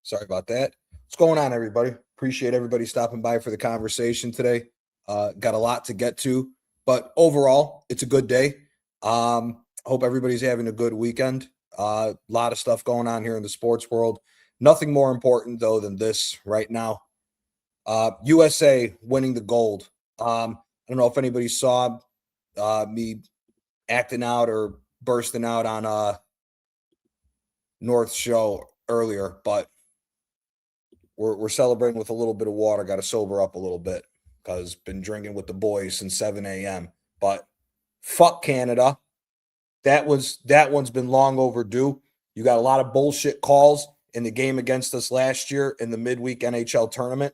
Sorry about that. What's going on, everybody? Appreciate everybody stopping by for the conversation today. Got a lot to get to, but overall, it's a good day. Hope everybody's having a good weekend. A lot of stuff going on here in the sports world. Nothing more important, though, than this right now. USA winning the gold. I don't know if anybody saw me acting out or bursting out on North Show earlier, but we're celebrating with a little bit of water. Got to sober up a little bit because been drinking with the boys since 7 a.m. But fuck Canada. That one's been long overdue. You got a lot of bullshit calls in the game against us last year in the midweek NHL tournament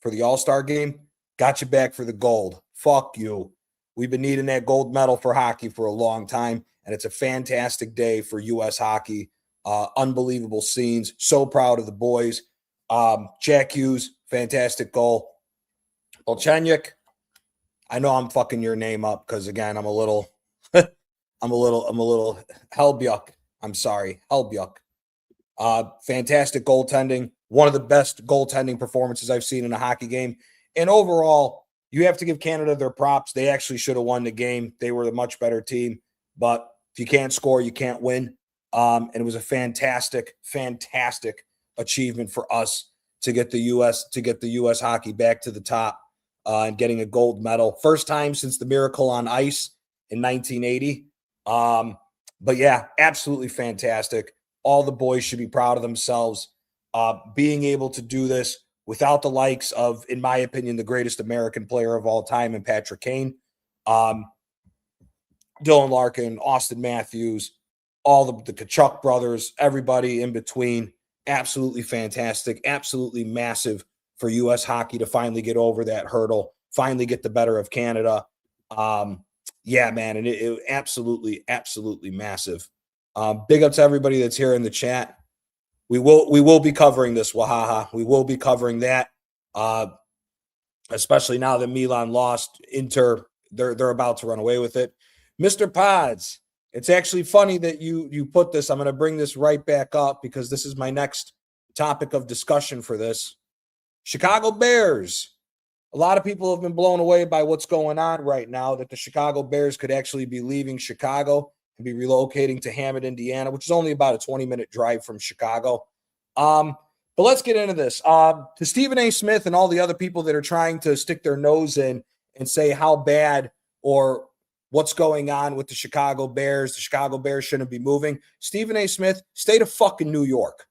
for the All-Star game. Got you back for the gold. Fuck you. We've been needing that gold medal for hockey for a long time, and it's a fantastic day for U.S. hockey. Unbelievable scenes. So proud of the boys. Jack Hughes, fantastic goal. Olchenyuk, I know I'm fucking your name up because again, I'm a little Helbjuk. I'm sorry, Helbjuk. Fantastic goaltending. One of the best goaltending performances I've seen in a hockey game. And overall, you have to give Canada their props. They actually should have won the game. They were the much better team. But if you can't score, you can't win. And it was a fantastic achievement for us to get the U.S. hockey back to the top and getting a gold medal. First time since the Miracle on Ice in 1980. But yeah, absolutely fantastic. All the boys should be proud of themselves. Being able to do this without the likes of, in my opinion, the greatest American player of all time in Patrick Kane, Dylan Larkin, Austin Matthews, all the Kachuk brothers, everybody in between. Absolutely fantastic, absolutely massive for U.S. hockey to finally get over that hurdle, finally get the better of Canada. Yeah, man, and it absolutely massive. Big up to everybody that's here in the chat. We will be covering this, Wahaha. We will be covering that, especially now that Milan lost. Inter, they're about to run away with it. Mr. Pods, it's actually funny that you put this. I'm going to bring this right back up because this is my next topic of discussion for this. Chicago Bears. A lot of people have been blown away by what's going on right now, that the Chicago Bears could actually be leaving Chicago and be relocating to Hammond, Indiana, which is only about a 20-minute drive from Chicago. But let's get into this. To Stephen A. Smith and all the other people that are trying to stick their nose in and say how bad or what's going on with the Chicago Bears shouldn't be moving. Stephen A. Smith, stay to fucking New York.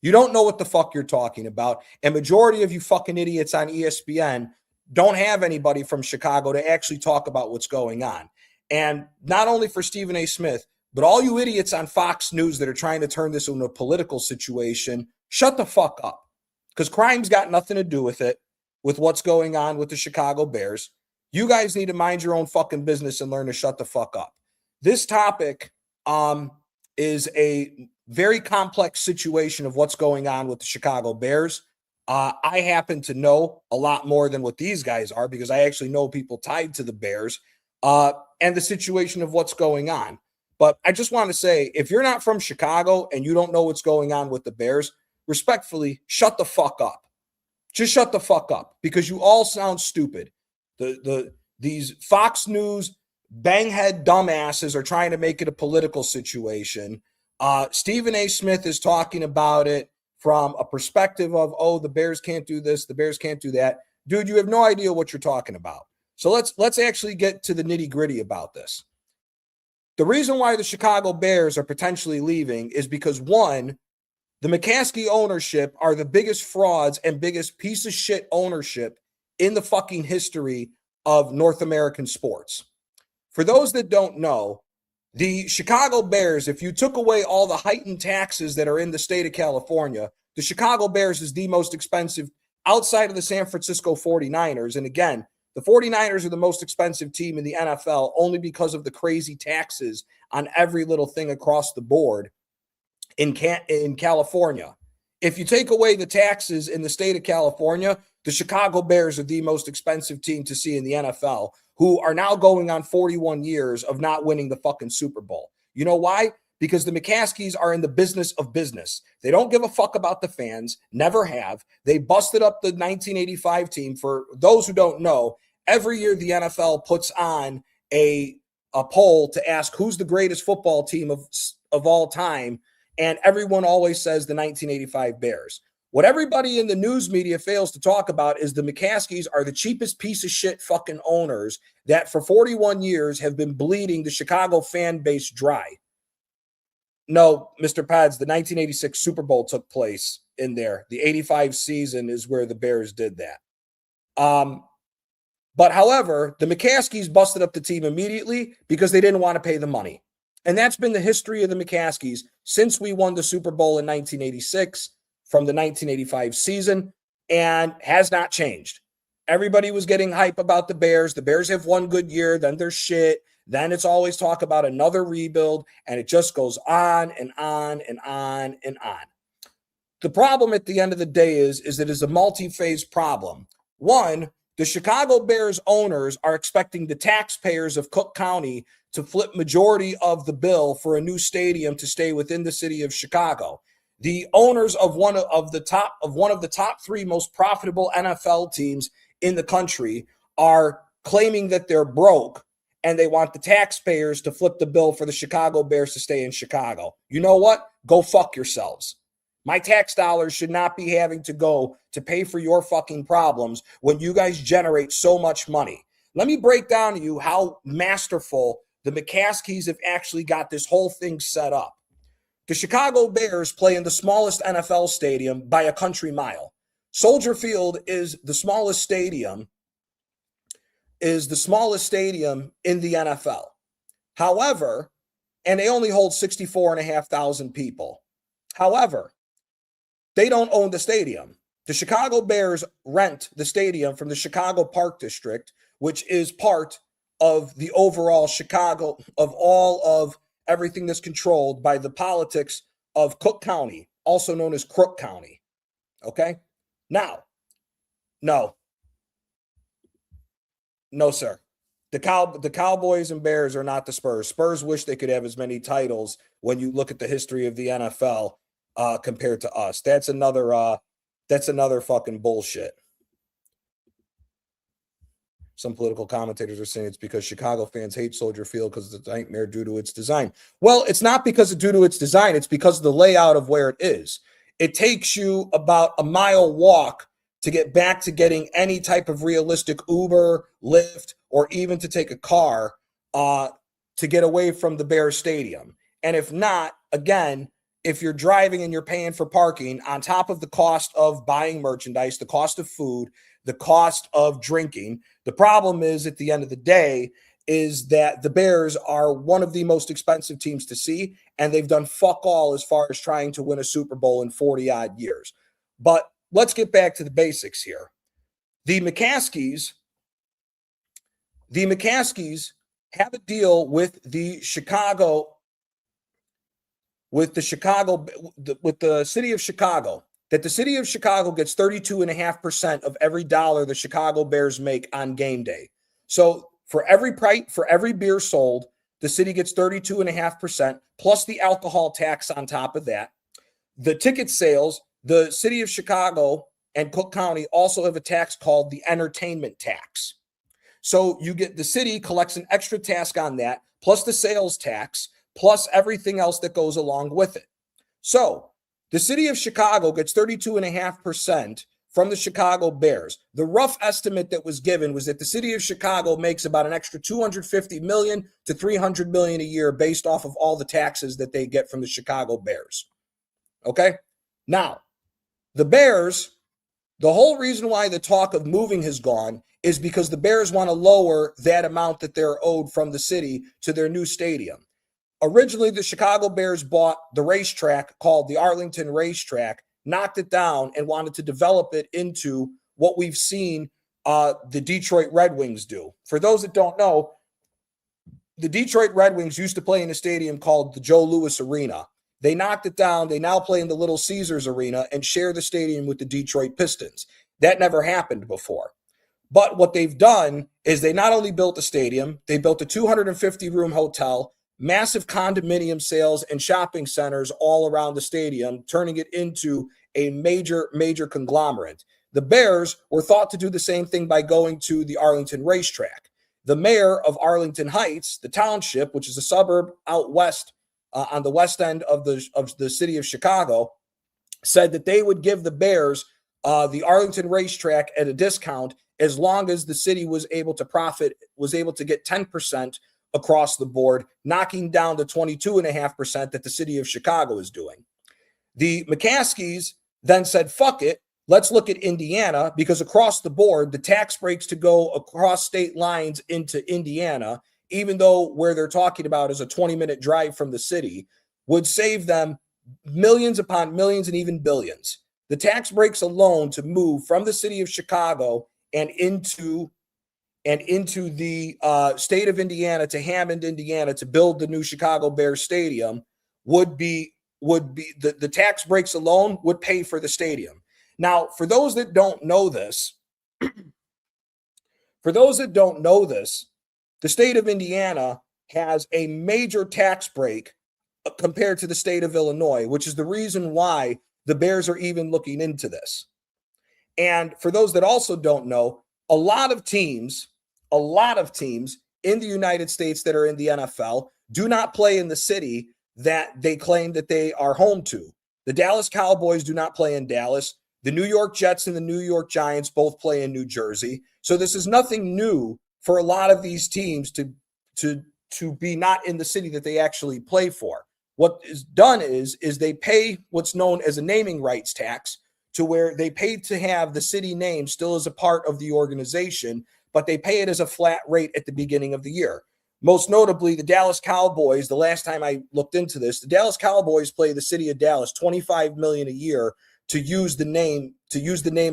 You don't know what the fuck you're talking about. And majority of you fucking idiots on ESPN don't have anybody from Chicago to actually talk about what's going on. And not only for Stephen A. Smith, but all you idiots on Fox News that are trying to turn this into a political situation, shut the fuck up. Because crime's got nothing to do with it, with what's going on with the Chicago Bears. You guys need to mind your own fucking business and learn to shut the fuck up. This topic is a very complex situation of what's going on with the Chicago Bears. I happen to know a lot more than what these guys are because I actually know people tied to the Bears and the situation of what's going on. But I just want to say, if you're not from Chicago and you don't know what's going on with the Bears, respectfully, shut the fuck up. Just shut the fuck up because you all sound stupid. These Fox News banghead dumbasses are trying to make it a political situation. Stephen A. Smith is talking about it from a perspective of, oh, the Bears can't do this, the Bears can't do that. Dude, you have no idea what you're talking about. So let's actually get to the nitty-gritty about this. The reason why the Chicago Bears are potentially leaving is because, one, the McCaskey ownership are the biggest frauds and biggest piece of shit ownership in the fucking history of North American sports. For those that don't know, the Chicago Bears, if you took away all the heightened taxes that are in the state of California, the Chicago Bears is the most expensive outside of the San Francisco 49ers. And again, the 49ers are the most expensive team in the NFL only because of the crazy taxes on every little thing across the board in California. If you take away the taxes in the state of California, the Chicago Bears are the most expensive team to see in the NFL, who are now going on 41 years of not winning the fucking Super Bowl. You know why? because the McCaskies are in the business of business. They don't give a fuck about the fans, never have. They busted up the 1985 team. For those who don't know, every year the NFL puts on a poll to ask who's the greatest football team of all time, and everyone always says the 1985 Bears. What everybody in the news media fails to talk about is the McCaskies are the cheapest piece of shit fucking owners that for 41 years have been bleeding the Chicago fan base dry. No, Mr. Pads, the 1986 Super Bowl took place in there. The 85 season is where the Bears did that. But however, the McCaskies busted up the team immediately because they didn't want to pay the money. And that's been the history of the McCaskies since we won the Super Bowl in 1986 from the 1985 season, and has not changed. Everybody was getting hype about the Bears. The Bears have one good year, then they're shit. Then it's always talk about another rebuild, and it just goes on and on and on and on. The problem at the end of the day is it is a multi-phase problem. One, the Chicago Bears owners are expecting the taxpayers of Cook County to flip majority of the bill for a new stadium to stay within the city of Chicago. The owners of one of the top three most profitable NFL teams in the country are claiming that they're broke, and they want the taxpayers to flip the bill for the Chicago Bears to stay in Chicago. You know what? Go fuck yourselves. My tax dollars should not be having to go to pay for your fucking problems when you guys generate so much money. Let me break down to you how masterful the McCaskies have actually got this whole thing set up. The Chicago Bears play in the smallest NFL stadium by a country mile. Soldier Field is the smallest stadium in the NFL. However, and they only hold 64,500 people. However, they don't own the stadium. The Chicago Bears rent the stadium from the Chicago Park District, which is part of the overall Chicago, of all of everything that's controlled by the politics of Cook County, also known as Crook County. Okay? Now, no, sir. The Cowboys and Bears are not the Spurs. Spurs wish they could have as many titles when you look at the history of the NFL compared to us. That's another fucking bullshit. Some political commentators are saying it's because Chicago fans hate Soldier Field because it's a nightmare due to its design. Well, it's not because of due to its design. It's because of the layout of where it is. It takes you about a mile walk to get back to getting any type of realistic Uber, Lyft, or even to take a car to get away from the Bears Stadium. And if not, again, if you're driving and you're paying for parking on top of the cost of buying merchandise, the cost of food, the cost of drinking, the problem is at the end of the day is that the Bears are one of the most expensive teams to see, and they've done fuck all as far as trying to win a Super Bowl in 40 odd years. But let's get back to the basics here. The McCaskies have a deal with the city of Chicago, that the city of Chicago gets 32.5% of every dollar the Chicago Bears make on game day. So for every beer sold, the city gets 32.5% plus the alcohol tax on top of that. The ticket sales, the city of Chicago and Cook County also have a tax called the entertainment tax. So the city collects an extra tax on that, plus the sales tax, plus everything else that goes along with it. So the city of Chicago gets 32.5% from the Chicago Bears. The rough estimate that was given was that the city of Chicago makes about an extra $250 million to $300 million a year based off of all the taxes that they get from the Chicago Bears. Okay? Now, the Bears, the whole reason why the talk of moving has gone is because the Bears want to lower that amount that they're owed from the city to their new stadium. Originally, the Chicago Bears bought the racetrack called the Arlington Racetrack, knocked it down, and wanted to develop it into what we've seen the Detroit Red Wings do. For those that don't know, the Detroit Red Wings used to play in a stadium called the Joe Louis Arena. They knocked it down. They now play in the Little Caesars Arena and share the stadium with the Detroit Pistons. That never happened before. But what they've done is they not only built a stadium, they built a 250-room hotel, massive condominium sales and shopping centers all around the stadium, turning it into a major, major conglomerate. The Bears were thought to do the same thing by going to the Arlington racetrack. The mayor of Arlington Heights, the township, which is a suburb out west on the west end of the city of Chicago, said that they would give the Bears the Arlington racetrack at a discount as long as the city was able to get 10% across the board, knocking down the 22.5% that the city of Chicago is doing. The McCaskies then said, fuck it, let's look at Indiana, because across the board, the tax breaks to go across state lines into Indiana, even though where they're talking about is a 20-minute drive from the city, would save them millions upon millions and even billions. The tax breaks alone to move from the city of Chicago and into the state of Indiana to Hammond, Indiana, to build the new Chicago Bears stadium would be the tax breaks alone would pay for the stadium. Now, for those that don't know this, the state of Indiana has a major tax break compared to the state of Illinois, which is the reason why the Bears are even looking into this. And for those that also don't know, a lot of teams in the United States that are in the NFL do not play in the city that they claim that they are home to. The Dallas Cowboys do not play in Dallas. The New York Jets and the New York Giants both play in New Jersey. So this is nothing new for a lot of these teams to be not in the city that they actually play for. What is done is they pay what's known as a naming rights tax, to where they pay to have the city name still as a part of the organization, but they pay it as a flat rate at the beginning of the year. Most notably, the Dallas Cowboys, the last time I looked into this, the Dallas Cowboys play the city of Dallas $25 million a year to use the name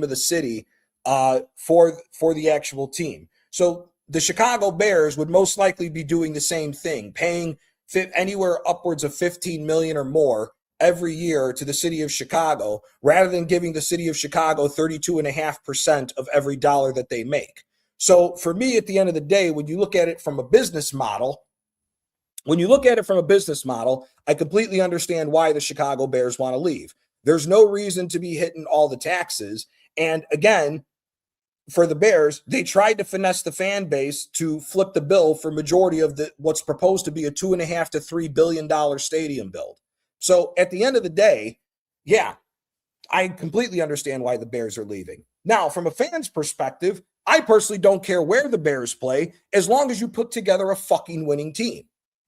of the city for the actual team. So the Chicago Bears would most likely be doing the same thing, paying anywhere upwards of $15 million or more every year to the city of Chicago, rather than giving the city of Chicago 32.5% of every dollar that they make. So for me, at the end of the day, when you look at it from a business model, I completely understand why the Chicago Bears want to leave. There's no reason to be hitting all the taxes. And again, for the Bears, they tried to finesse the fan base to flip the bill for majority of what's proposed to be a $2.5 to $3 billion stadium build. So at the end of the day, yeah, I completely understand why the Bears are leaving. Now, from a fan's perspective, I personally don't care where the Bears play, as long as you put together a fucking winning team.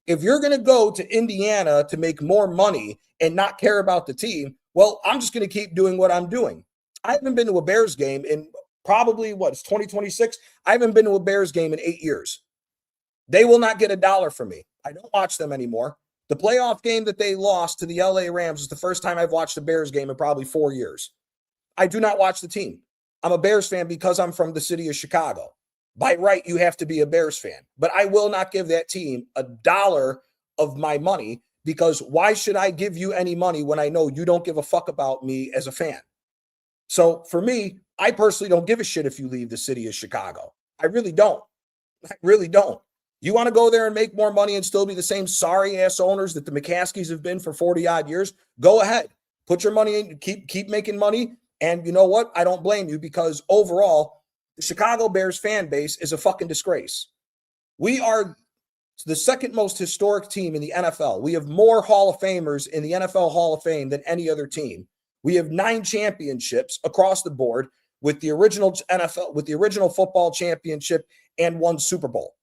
If you're going to go to Indiana to make more money and not care about the team, well, I'm just going to keep doing what I'm doing. I haven't been to a Bears game in probably, it's 2026? I haven't been to a Bears game in 8 years. They will not get a dollar from me. I don't watch them anymore. The playoff game that they lost to the LA Rams is the first time I've watched a Bears game in probably 4 years. I do not watch the team. I'm a Bears fan because I'm from the city of Chicago. By right, you have to be a Bears fan. But I will not give that team a dollar of my money, because why should I give you any money when I know you don't give a fuck about me as a fan? So for me, I personally don't give a shit if you leave the city of Chicago. I really don't. You want to go there and make more money and still be the same sorry ass owners that the McCaskies have been for 40 odd years? Go ahead. Put your money in, keep making money. And you know what? I don't blame you, because overall, the Chicago Bears fan base is a fucking disgrace. We are the second most historic team in the NFL. We have more Hall of Famers in the NFL Hall of Fame than any other team. We have 9 championships across the board, with the original football championship and 1 Super Bowl.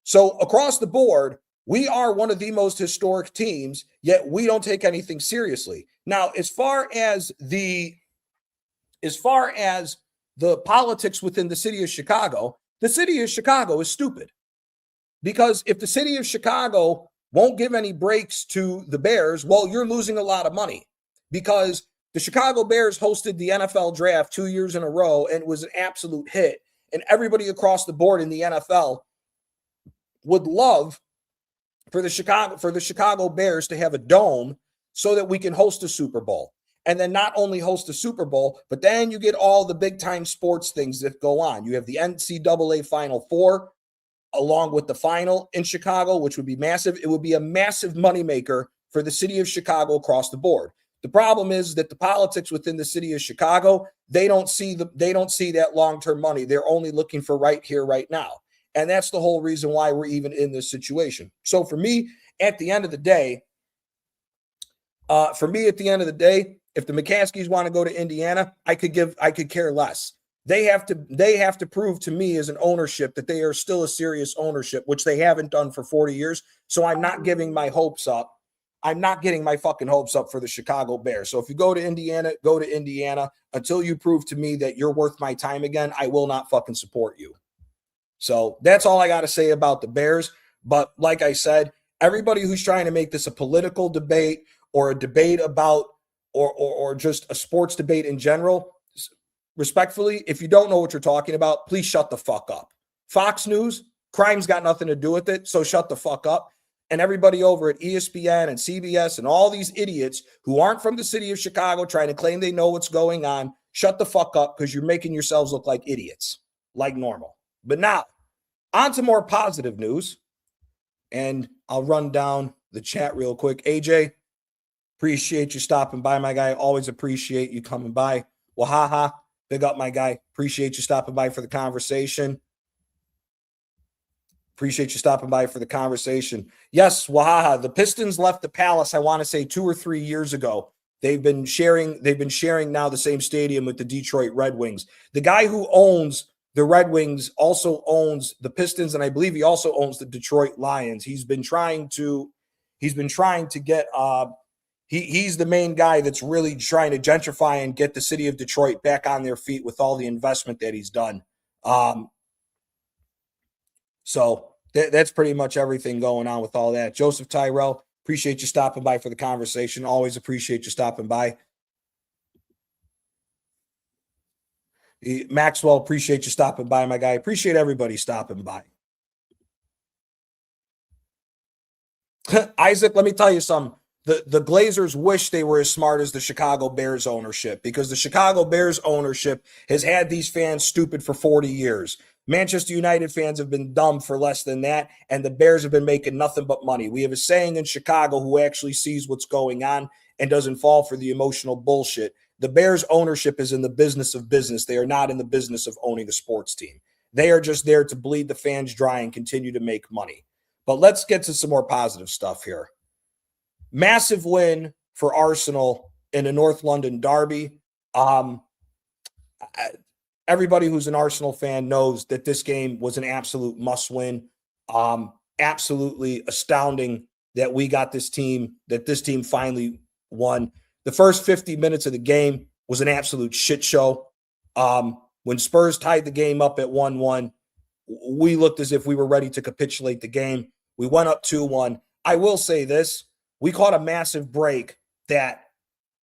So across the board, we are one of the most historic teams, yet we don't take anything seriously. Now, as far as the politics within the city of Chicago is stupid. Because if the city of Chicago won't give any breaks to the Bears, well, you're losing a lot of money, because the Chicago Bears hosted the NFL draft 2 years in a row, and it was an absolute hit. And everybody across the board in the NFL would love for the Chicago Bears to have a dome so that we can host a Super Bowl. And then not only host a Super Bowl, but then you get all the big time sports things that go on. You have the NCAA Final Four. along with the final in Chicago, which would be massive. It would be a massive moneymaker for the city of Chicago across the board. The problem is that the politics within the city of Chicago, they don't see that long-term money. They're only looking for right here, right now. And that's the whole reason why we're even in this situation. So for me, at the end of the day, if the McCaskies want to go to Indiana, I could care less. They have to prove to me as an ownership that they are still a serious ownership, which they haven't done for 40 years. So I'm not giving my hopes up. I'm not getting my fucking hopes up for the Chicago Bears. So if you go to Indiana, go to Indiana. Until you prove to me that you're worth my time again, I will not fucking support you. So that's all I got to say about the Bears. But like I said, everybody who's trying to make this a political debate or a debate about or just a sports debate in general, respectfully, if you don't know what you're talking about, please shut the fuck up. Fox News, crime's got nothing to do with it, so shut the fuck up. And everybody over at ESPN and CBS and all these idiots who aren't from the city of Chicago trying to claim they know what's going on, shut the fuck up because you're making yourselves look like idiots, like normal. But now, on to more positive news. And I'll run down the chat real quick. AJ, appreciate you stopping by, my guy. Always appreciate you coming by. Wahaha, big up, my guy. Appreciate you stopping by for the conversation. Appreciate you stopping by for the conversation. Yes, Wahaha, the Pistons left the Palace, I want to say 2 or 3 years ago. They've been sharing now the same stadium with the Detroit Red Wings. The guy who owns the Red Wings also owns the Pistons, and I believe he also owns the Detroit Lions. He's been trying to get he's the main guy that's really trying to gentrify and get the city of Detroit back on their feet with all the investment that he's done. So that's pretty much everything going on with all that. Joseph Tyrell, appreciate you stopping by for the conversation. Always appreciate you stopping by. Maxwell, appreciate you stopping by, my guy. Appreciate everybody stopping by. Isaac, let me tell you something. The Glazers wish they were as smart as the Chicago Bears ownership, because the Chicago Bears ownership has had these fans stupid for 40 years. Manchester United fans have been dumb for less than that, and the Bears have been making nothing but money. We have a saying in Chicago, who actually sees what's going on and doesn't fall for the emotional bullshit. The Bears ownership is in the business of business. They are not in the business of owning a sports team. They are just there to bleed the fans dry and continue to make money. But let's get to some more positive stuff here. Massive win for Arsenal in a North London derby. Everybody who's an Arsenal fan knows that this game was an absolute must-win. Absolutely astounding that we got this team finally won. The first 50 minutes of the game was an absolute shit show. When Spurs tied the game up at 1-1, we looked as if we were ready to capitulate the game. We went up 2-1. I will say this. We caught a massive break that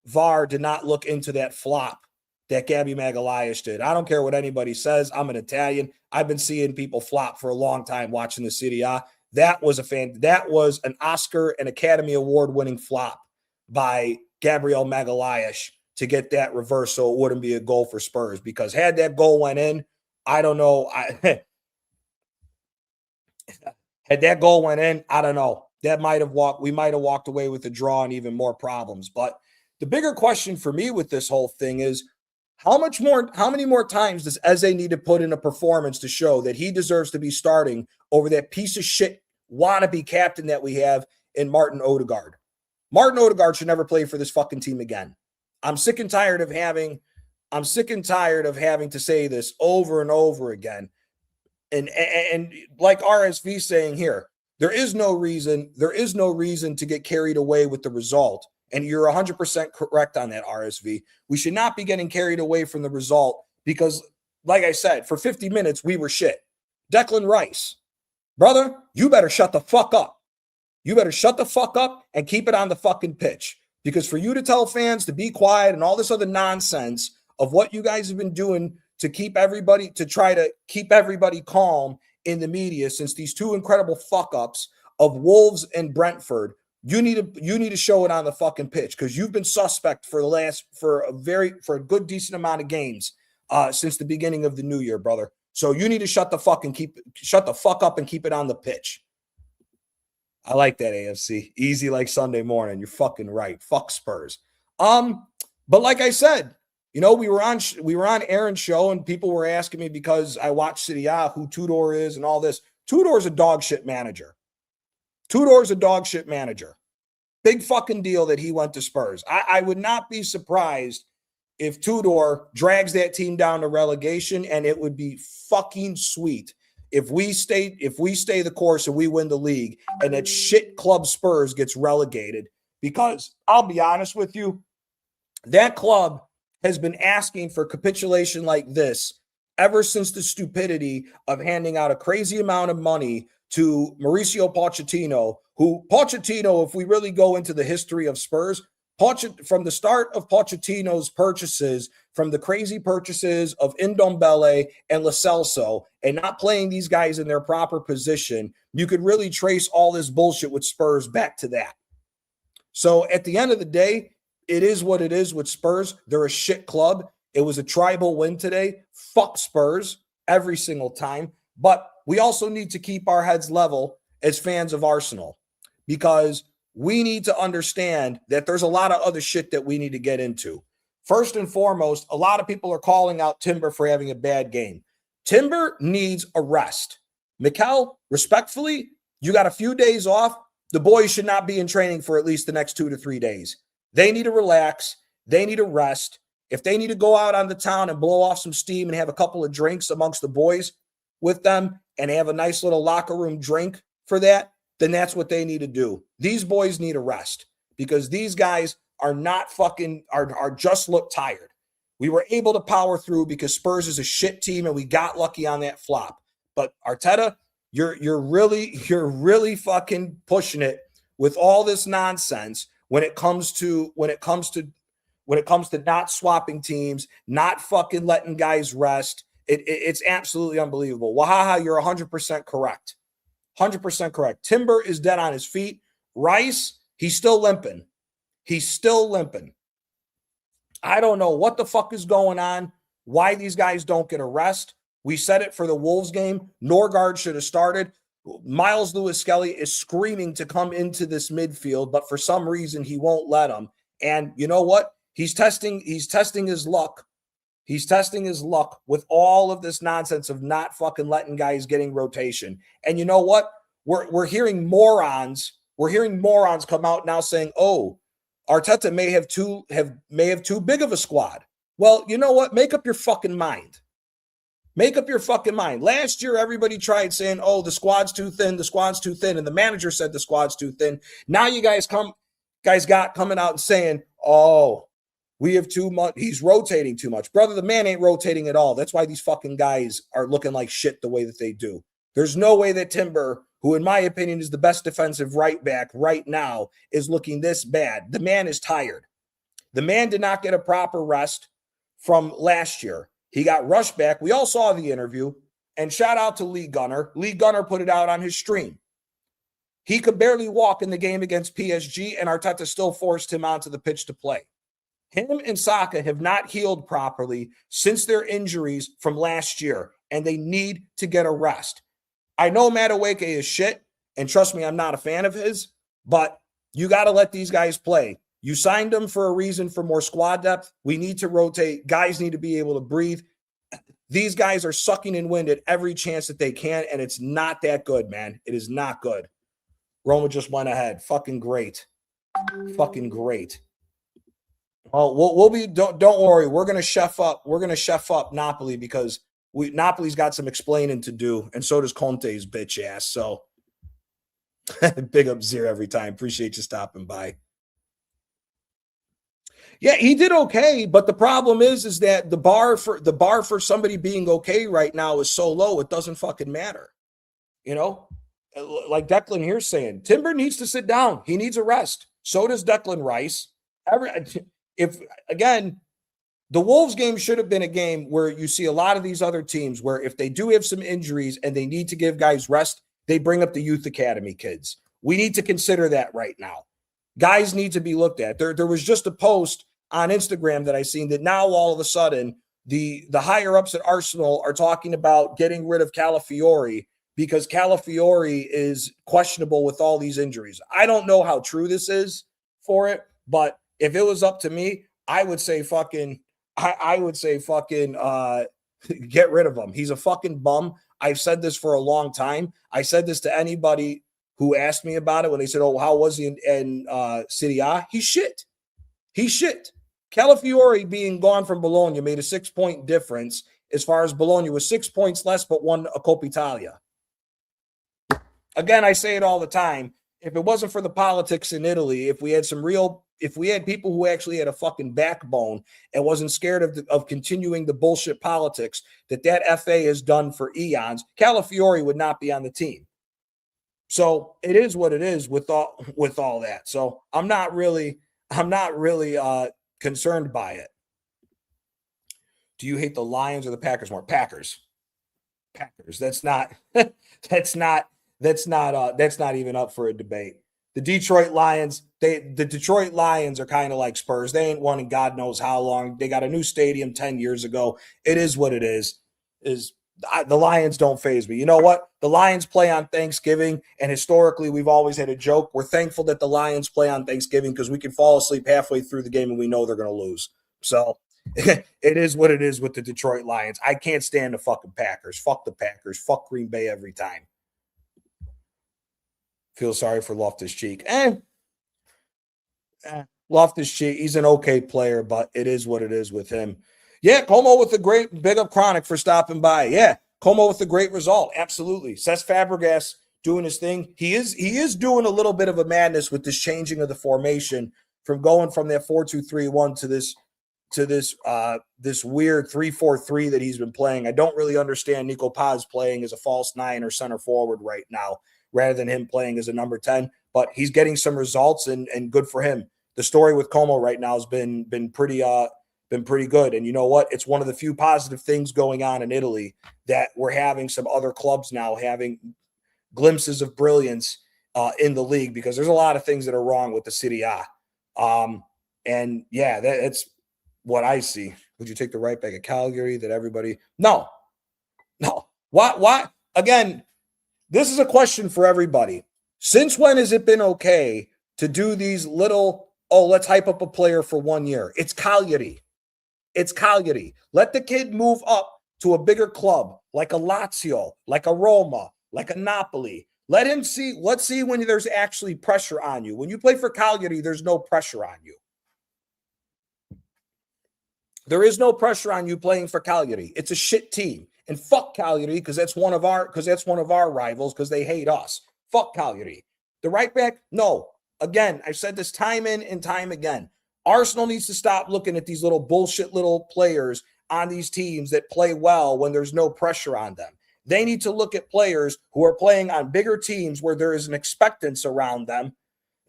VAR did not look into that flop that Gabby Magalhaes did. I don't care what anybody says. I'm an Italian. I've been seeing people flop for a long time watching the Serie A. That was an Oscar and Academy Award winning flop by Gabriel Magalhaes to get that reverse so it wouldn't be a goal for Spurs, because had that goal went in, I don't know. Had that goal went in, I don't know. We might have walked away with a draw and even more problems. But the bigger question for me with this whole thing is, how many more times does Eze need to put in a performance to show that he deserves to be starting over that piece of shit wannabe captain that we have in Martin Odegaard? Martin Odegaard should never play for this fucking team again. I'm sick and tired of having to say this over and over again. And like RSV saying here, there is no reason to get carried away with the result. And you're 100% correct on that, RSV. We should not be getting carried away from the result because, like I said, for 50 minutes, we were shit. Declan Rice, brother, you better shut the fuck up. You better shut the fuck up and keep it on the fucking pitch. Because for you to tell fans to be quiet and all this other nonsense of what you guys have been doing to try to keep everybody calm in the media since these two incredible fuck-ups of Wolves and Brentford, you need to show it on the fucking pitch, because you've been suspect for a good decent amount of games since the beginning of the new year, brother. So you need to shut the fuck up and keep it on the pitch. I like that, AFC. Easy like Sunday morning. You're fucking right. Fuck Spurs. But like I said, we were on Aaron's show and people were asking me because I watch Serie A who Tudor is and all this. Tudor's a dog shit manager. Big fucking deal that he went to Spurs. I would not be surprised if Tudor drags that team down to relegation, and it would be fucking sweet if we stay the course and we win the league and that shit club Spurs gets relegated. Because I'll be honest with you, that club has been asking for capitulation like this ever since the stupidity of handing out a crazy amount of money to Mauricio Pochettino, if we really go into the history of Spurs, from the start of Pochettino's purchases, from the crazy purchases of Ndombele and Lo Celso, and not playing these guys in their proper position, you could really trace all this bullshit with Spurs back to that. So at the end of the day, it is what it is with Spurs. They're a shit club. It was a tribal win today. Fuck Spurs every single time. But we also need to keep our heads level as fans of Arsenal, because we need to understand that there's a lot of other shit that we need to get into. First and foremost, a lot of people are calling out Timber for having a bad game. Timber needs a rest. Mikel, respectfully, you got a few days off. The boys should not be in training for at least the next 2 to 3 days. They need to relax. They need to rest. If they need to go out on the town and blow off some steam and have a couple of drinks amongst the boys with them and have a nice little locker room drink for that, then that's what they need to do. These boys need a rest because these guys are not fucking, are just look tired. We were able to power through because Spurs is a shit team and we got lucky on that flop. But Arteta, you're really fucking pushing it with all this nonsense when it comes to not swapping teams, not fucking letting guys rest. It's absolutely unbelievable. Wahaha, you're 100% correct. 100% correct. Timber is dead on his feet. Rice, he's still limping. I don't know what the fuck is going on, why these guys don't get a rest. We said it for the Wolves game. Norgard should have started. Miles Lewis-Skelly is screaming to come into this midfield, but for some reason he won't let him. And you know what? He's testing his luck. He's testing his luck with all of this nonsense of not fucking letting guys getting rotation. And you know what? We're hearing morons. We're hearing morons come out now saying, "Oh, Arteta may have too big of a squad." Well, you know what? Make up your fucking mind. Make up your fucking mind. Last year, everybody tried saying, "Oh, the squad's too thin. The squad's too thin," and the manager said the squad's too thin. Now you guys got coming out and saying, "Oh, we have too much. He's rotating too much." Brother, the man ain't rotating at all. That's why these fucking guys are looking like shit the way that they do. There's no way that Timber, who in my opinion is the best defensive right back right now, is looking this bad. The man is tired. The man did not get a proper rest from last year. He got rushed back. We all saw the interview. And shout out to Lee Gunner. Lee Gunner put it out on his stream. He could barely walk in the game against PSG, and Arteta still forced him onto the pitch to play. Him and Saka have not healed properly since their injuries from last year, and they need to get a rest. I know Madueke is shit, and trust me, I'm not a fan of his, but you got to let these guys play. You signed them for a reason, for more squad depth. We need to rotate. Guys need to be able to breathe. These guys are sucking in wind at every chance that they can, and it's not that good, man. It is not good. Roma just went ahead. Fucking great. Fucking great. Oh, we'll be. Don't worry. We're gonna chef up. We're gonna chef up Napoli because Napoli's got some explaining to do, and so does Conte's bitch ass. So big up Zir every time. Appreciate you stopping by. Yeah, he did okay, but the problem is that the bar for somebody being okay right now is so low it doesn't fucking matter. You know, like Declan here saying, Timber needs to sit down. He needs a rest. So does Declan Rice. If again, the Wolves game should have been a game where you see a lot of these other teams where if they do have some injuries and they need to give guys rest, they bring up the youth academy kids. We need to consider that right now. Guys need to be looked at. There was just a post on Instagram that I seen that now all of a sudden the higher ups at Arsenal are talking about getting rid of Calafiori because Calafiori is questionable with all these injuries. I don't know how true this is for it, but if it was up to me, I would say fucking get rid of him. He's a fucking bum. I've said this for a long time. I said this to anybody who asked me about it when they said, "Oh, how was he in Serie A?" He's shit. He's shit. Calafiori being gone from Bologna made a 6-point difference as far as Bologna was 6 points less but won a Coppa Italia. Again, I say it all the time. If it wasn't for the politics in Italy, if we had people who actually had a fucking backbone and wasn't scared of continuing the bullshit politics that FA has done for eons, Calafiori would not be on the team. So it is what it is with all that. So I'm not really concerned by it. Do you hate the Lions or the Packers more? Packers. That's not even up for a debate. The Detroit Lions are kind of like Spurs. They ain't won in God knows how long. They got a new stadium 10 years ago. It is what it is. The Lions don't faze me. You know what? The Lions play on Thanksgiving, and historically we've always had a joke. We're thankful that the Lions play on Thanksgiving because we can fall asleep halfway through the game and we know they're going to lose. So it is what it is with the Detroit Lions. I can't stand the fucking Packers. Fuck the Packers. Fuck Green Bay every time. Feel sorry for Loftus-Cheek. Loftus-Cheek, he's an okay player, but it is what it is with him. Yeah, Como with a great big up Chronic for stopping by. Yeah, Como with a great result. Absolutely. Cesc Fabregas doing his thing. He is doing a little bit of a madness with this changing of the formation from going from that 4-2-3-1 to this weird 3-4-3 that he's been playing. I don't really understand Nico Paz playing as a false 9 or center forward right now rather than him playing as a number 10, but he's getting some results and good for him. The story with Como right now has been pretty good. And you know what? It's one of the few positive things going on in Italy that we're having some other clubs now having glimpses of brilliance in the league, because there's a lot of things that are wrong with the Serie A. And yeah, that's what I see. Would you take the right back at Calgary that everybody? No. Why? Again, this is a question for everybody. Since when has it been okay to do these little, let's hype up a player for 1 year? It's Cagliari. Let the kid move up to a bigger club like a Lazio, like a Roma, like a Napoli. Let's see when there's actually pressure on you. When you play for Cagliari, there's no pressure on you. There is no pressure on you playing for Cagliari. It's a shit team. And fuck Cagliari because that's one of our rivals because they hate us. Fuck Cagliari. The right back, no. Again, I've said this time in and time again. Arsenal needs to stop looking at these little bullshit little players on these teams that play well when there's no pressure on them. They need to look at players who are playing on bigger teams where there is an expectance around them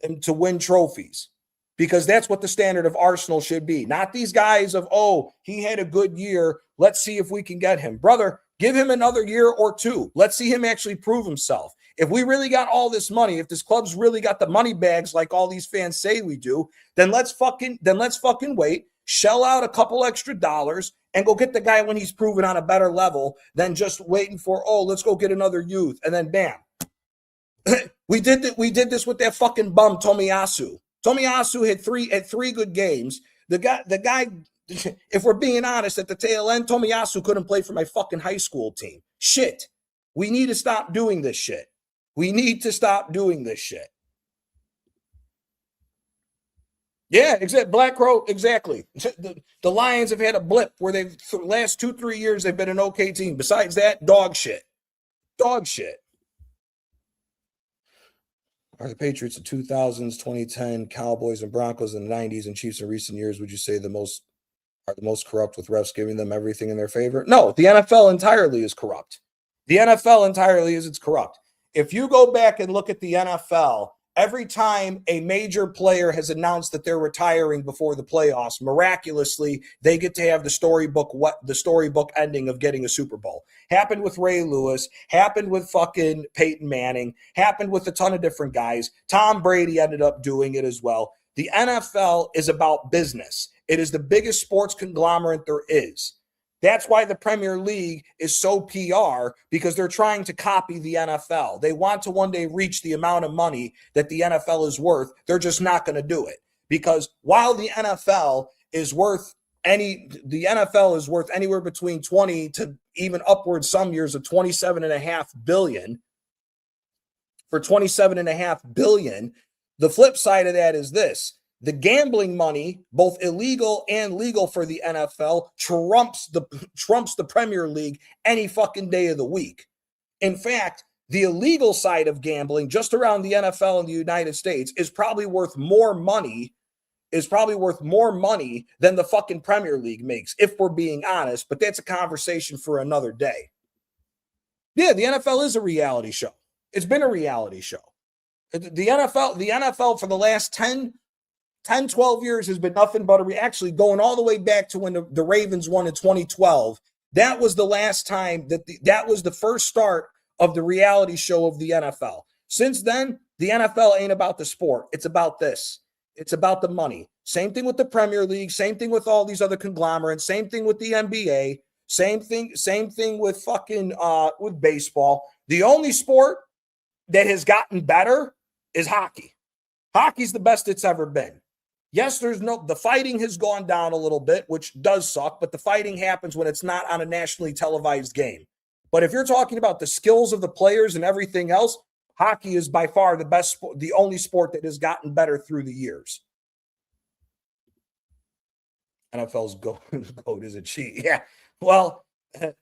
and to win trophies, because that's what the standard of Arsenal should be. Not these guys of, he had a good year. Let's see if we can get him. Brother, give him another year or two. Let's see him actually prove himself. If we really got all this money, if this club's really got the money bags like all these fans say we do, then let's fucking wait, shell out a couple extra dollars, and go get the guy when he's proven on a better level than just waiting for, let's go get another youth, and then bam. we did this with that fucking bum Tomiyasu. Tomiyasu had three good games. The guy, if we're being honest, at the tail end, Tomiyasu couldn't play for my fucking high school team. Shit. We need to stop doing this shit. Yeah, exactly. Black Crow, exactly. The Lions have had a blip where the last 2-3 years they've been an okay team. Besides that, dog shit. Are the Patriots in 2000s, 2010, Cowboys and Broncos in the 90s, and Chiefs in recent years, would you say are the most corrupt with refs giving them everything in their favor? No, the NFL entirely is corrupt. It's corrupt. If you go back and look at the NFL, every time a major player has announced that they're retiring before the playoffs, miraculously, they get to have the storybook ending of getting a Super Bowl. Happened with Ray Lewis, happened with fucking Peyton Manning, happened with a ton of different guys. Tom Brady ended up doing it as well. The NFL is about business. It is the biggest sports conglomerate there is. That's why the Premier League is so PR, because they're trying to copy the NFL. They want to one day reach the amount of money that the NFL is worth. They're just not going to do it, because while the NFL is worth anywhere between 20 to even upwards some years of 27.5 billion. For 27.5 billion, the flip side of that is this: the gambling money, both illegal and legal for the NFL, trumps the Premier League any fucking day of the week. In fact, the illegal side of gambling just around the NFL in the United States is probably worth more money than the fucking Premier League makes, if we're being honest. But that's a conversation for another day. Yeah, the NFL is a reality show. It's been a reality show. The NFL for the last 10, 12 years has been nothing but actually going all the way back to when the Ravens won in 2012. That was the last time that was the first start of the reality show of the NFL. Since then, the NFL ain't about the sport. It's about this. It's about the money. Same thing with the Premier League. Same thing with all these other conglomerates. Same thing with the NBA. Same thing with fucking with baseball. The only sport that has gotten better is hockey. Hockey's the best it's ever been. Yes, the fighting has gone down a little bit, which does suck, but the fighting happens when it's not on a nationally televised game. But if you're talking about the skills of the players and everything else, hockey is by far the best sport, the only sport that has gotten better through the years. NFL's goat is a cheat. Yeah. Well,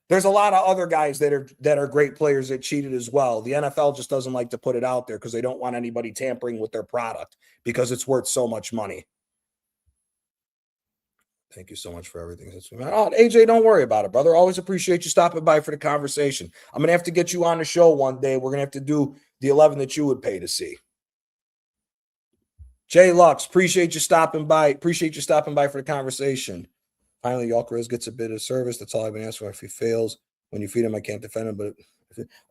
there's a lot of other guys that are great players that cheated as well. The NFL just doesn't like to put it out there because they don't want anybody tampering with their product because it's worth so much money. Thank you so much for everything. Oh, AJ, don't worry about it, brother. Always appreciate you stopping by for the conversation. I'm going to have to get you on the show one day. We're going to have to do the 11 that you would pay to see. Jay Lux, appreciate you stopping by. Appreciate you stopping by for the conversation. Finally, Alcaraz gets a bit of service. That's all I've been asking for. If he fails, when you feed him, I can't defend him. But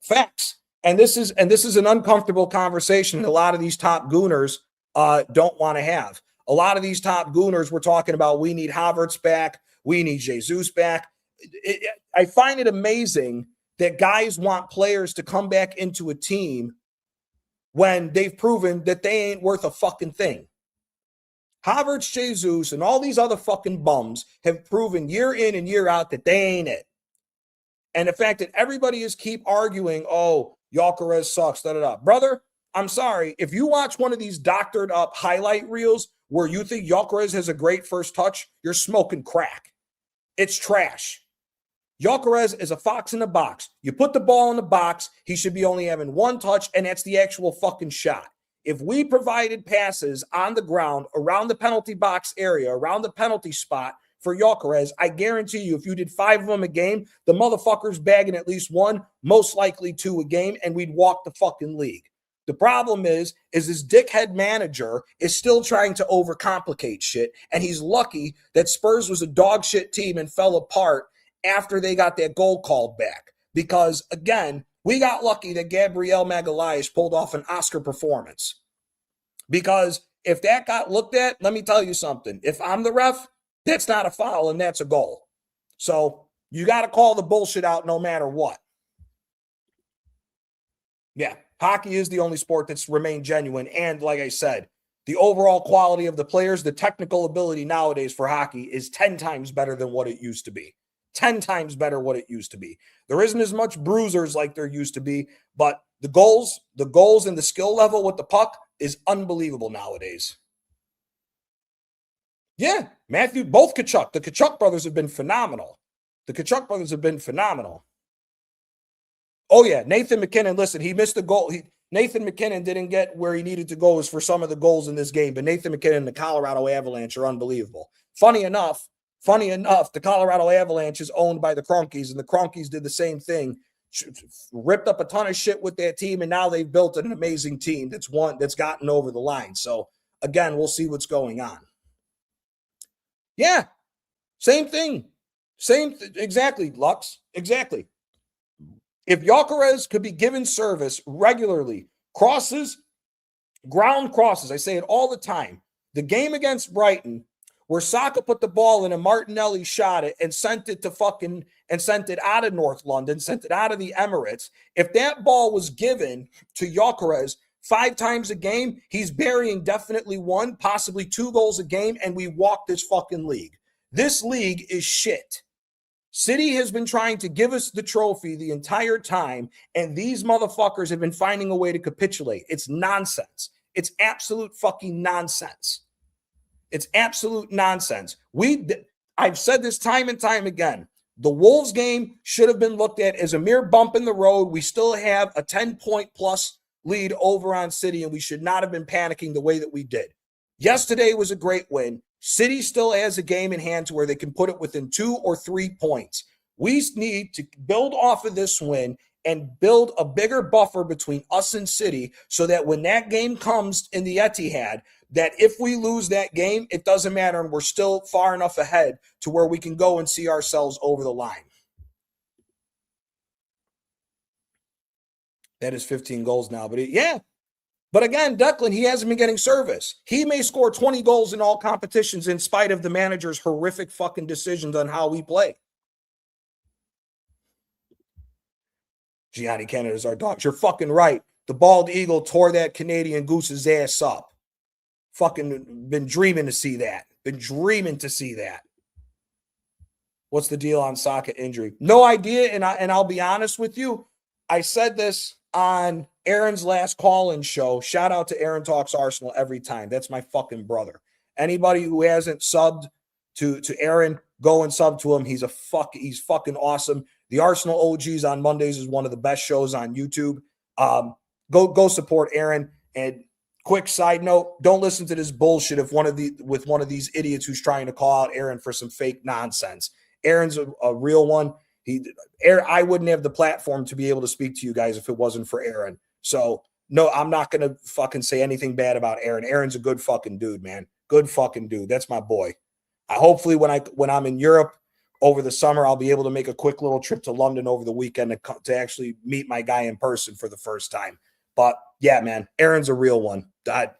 facts. And this is an uncomfortable conversation that a lot of these top gooners don't want to have. A lot of these top gooners were talking about, we need Havertz back. We need Jesus back. I find it amazing that guys want players to come back into a team when they've proven that they ain't worth a fucking thing. Havertz, Jesus, and all these other fucking bums have proven year in and year out that they ain't it. And the fact that everybody is keep arguing, oh, Alcaraz sucks, da-da-da. Brother, I'm sorry. If you watch one of these doctored up highlight reels where you think Alcaraz has a great first touch, you're smoking crack. It's trash. Alcaraz is a fox in the box. You put the ball in the box, he should be only having one touch, and that's the actual fucking shot. If we provided passes on the ground, around the penalty box area, around the penalty spot for Alcaraz, I guarantee you, if you did 5 of them a game, the motherfucker's bagging at least 1, most likely 2 a game, and we'd walk the fucking league. The problem is this dickhead manager is still trying to overcomplicate shit, and he's lucky that Spurs was a dog shit team and fell apart after they got that goal called back. Because, again, we got lucky that Gabriel Magalhaes pulled off an Oscar performance. Because if that got looked at, let me tell you something. If I'm the ref, that's not a foul and that's a goal. So you got to call the bullshit out no matter what. Yeah, hockey is the only sport that's remained genuine. And like I said, the overall quality of the players, the technical ability nowadays for hockey is 10 times better than what it used to be. 10 times better what it used to be. There isn't as much bruisers like there used to be, but the goals and the skill level with the puck is unbelievable nowadays. Yeah, Matthew, both Tkachuk. The Tkachuk brothers have been phenomenal. Oh, yeah, Nathan McKinnon, listen, he missed the goal. Nathan McKinnon didn't get where he needed to go for some of the goals in this game, but Nathan McKinnon and the Colorado Avalanche are unbelievable. Funny enough, the Colorado Avalanche is owned by the Cronkies, and the Cronkies did the same thing, ripped up a ton of shit with their team, and now they've built an amazing team that's gotten over the line. So, again, we'll see what's going on. Yeah, same thing. Exactly, Lux. Exactly. If Alcaraz could be given service regularly, ground crosses, I say it all the time. The game against Brighton where Saka put the ball in and Martinelli shot it and sent it out of North London, sent it out of the Emirates. If that ball was given to Gyökeres 5 times a game, he's burying definitely 1, possibly 2 goals a game, and we walk this fucking league. This league is shit. City has been trying to give us the trophy the entire time, and these motherfuckers have been finding a way to capitulate. It's nonsense. It's absolute fucking nonsense. It's absolute nonsense. I've said this time and time again. The Wolves game should have been looked at as a mere bump in the road. We still have a 10-point plus lead over on City, and we should not have been panicking the way that we did. Yesterday was a great win. City still has a game in hand to where they can put it within 2 or 3 points. We need to build off of this win and build a bigger buffer between us and City so that when that game comes in the Etihad, that if we lose that game, it doesn't matter and we're still far enough ahead to where we can go and see ourselves over the line. That is 15 goals now, but But again, Declan, he hasn't been getting service. He may score 20 goals in all competitions in spite of the manager's horrific fucking decisions on how we play. Gianni Canada's our dogs. You're fucking right. The bald eagle tore that Canadian goose's ass up. Fucking been dreaming to see that. What's the deal on Saka injury? No idea, and I'll be honest with you. I said this on Aaron's last call-in show. Shout out to Aaron Talks Arsenal every time. That's my fucking brother. Anybody who hasn't subbed to Aaron, go and sub to him. He's fucking awesome. The Arsenal OGs on Mondays is one of the best shows on YouTube. Go support Aaron. And quick side note, don't listen to this bullshit with one of these idiots who's trying to call out Aaron for some fake nonsense. Aaron's a real one. I wouldn't have the platform to be able to speak to you guys if it wasn't for Aaron. So, no, I'm not going to fucking say anything bad about Aaron. Aaron's a good fucking dude, man. Good fucking dude. That's my boy. Hopefully when I'm in Europe over the summer, I'll be able to make a quick little trip to London over the weekend to actually meet my guy in person for the first time. But, yeah, man, Aaron's a real one. I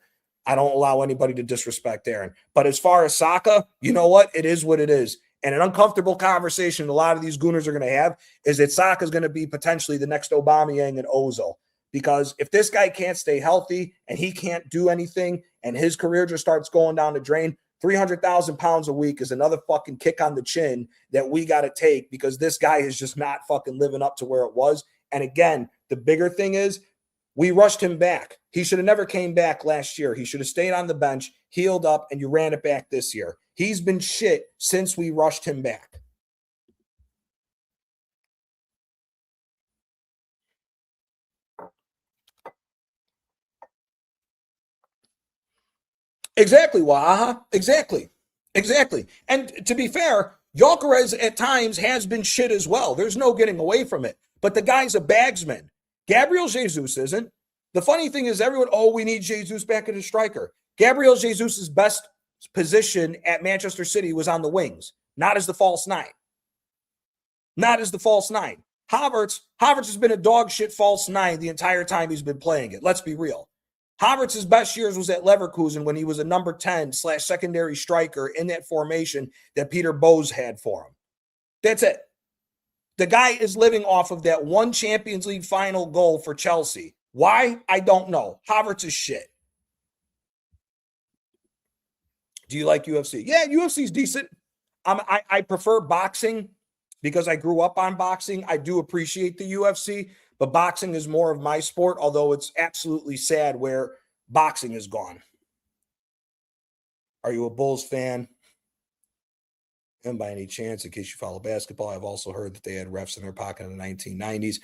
don't allow anybody to disrespect Aaron. But as far as Saka, you know what? It is what it is. And an uncomfortable conversation a lot of these Gooners are going to have is that Saka is going to be potentially the next Aubameyang and Ozil. Because if this guy can't stay healthy and he can't do anything and his career just starts going down the drain, 300,000 pounds a week is another fucking kick on the chin that we got to take because this guy is just not fucking living up to where it was. And again, the bigger thing is we rushed him back. He should have never came back last year. He should have stayed on the bench, healed up, and you ran it back this year. He's been shit since we rushed him back. Exactly. Exactly. And to be fair, Gyökeres at times has been shit as well. There's no getting away from it. But the guy's a bagsman. Gabriel Jesus isn't. The funny thing is we need Jesus back as a striker. Gabriel Jesus' best position at Manchester City was on the wings, not as the false nine. Havertz has been a dog shit false nine the entire time he's been playing it. Let's be real. Havertz's best years was at Leverkusen when he was a number 10/secondary striker in that formation that Peter Bose had for him. That's it. The guy is living off of that one Champions League final goal for Chelsea. Why? I don't know. Havertz is shit. Do you like UFC? Yeah, UFC is decent. I prefer boxing because I grew up on boxing. I do appreciate the UFC, but boxing is more of my sport, although it's absolutely sad where boxing is gone. Are you a Bulls fan? And by any chance, in case you follow basketball, I've also heard that they had refs in their pocket in the 1990s.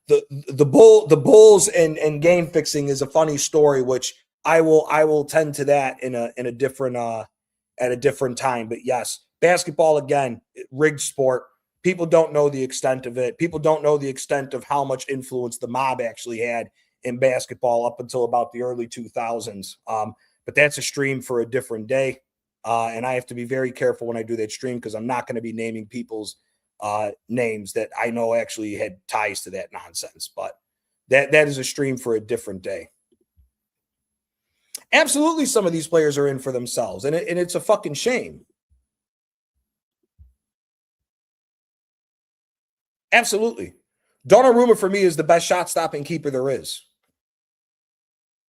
The Bulls and game fixing is a funny story, which I will tend to that in a different at a different time. But yes, basketball again, rigged sport. People don't know the extent of it. People don't know the extent of how much influence the mob actually had in basketball up until about the early 2000s. But that's a stream for a different day. And I have to be very careful when I do that stream because I'm not going to be naming people's names that I know actually had ties to that nonsense. But that is a stream for a different day. Absolutely, some of these players are in for themselves, and it's a fucking shame. Absolutely. Donnarumma, for me, is the best shot-stopping keeper there is.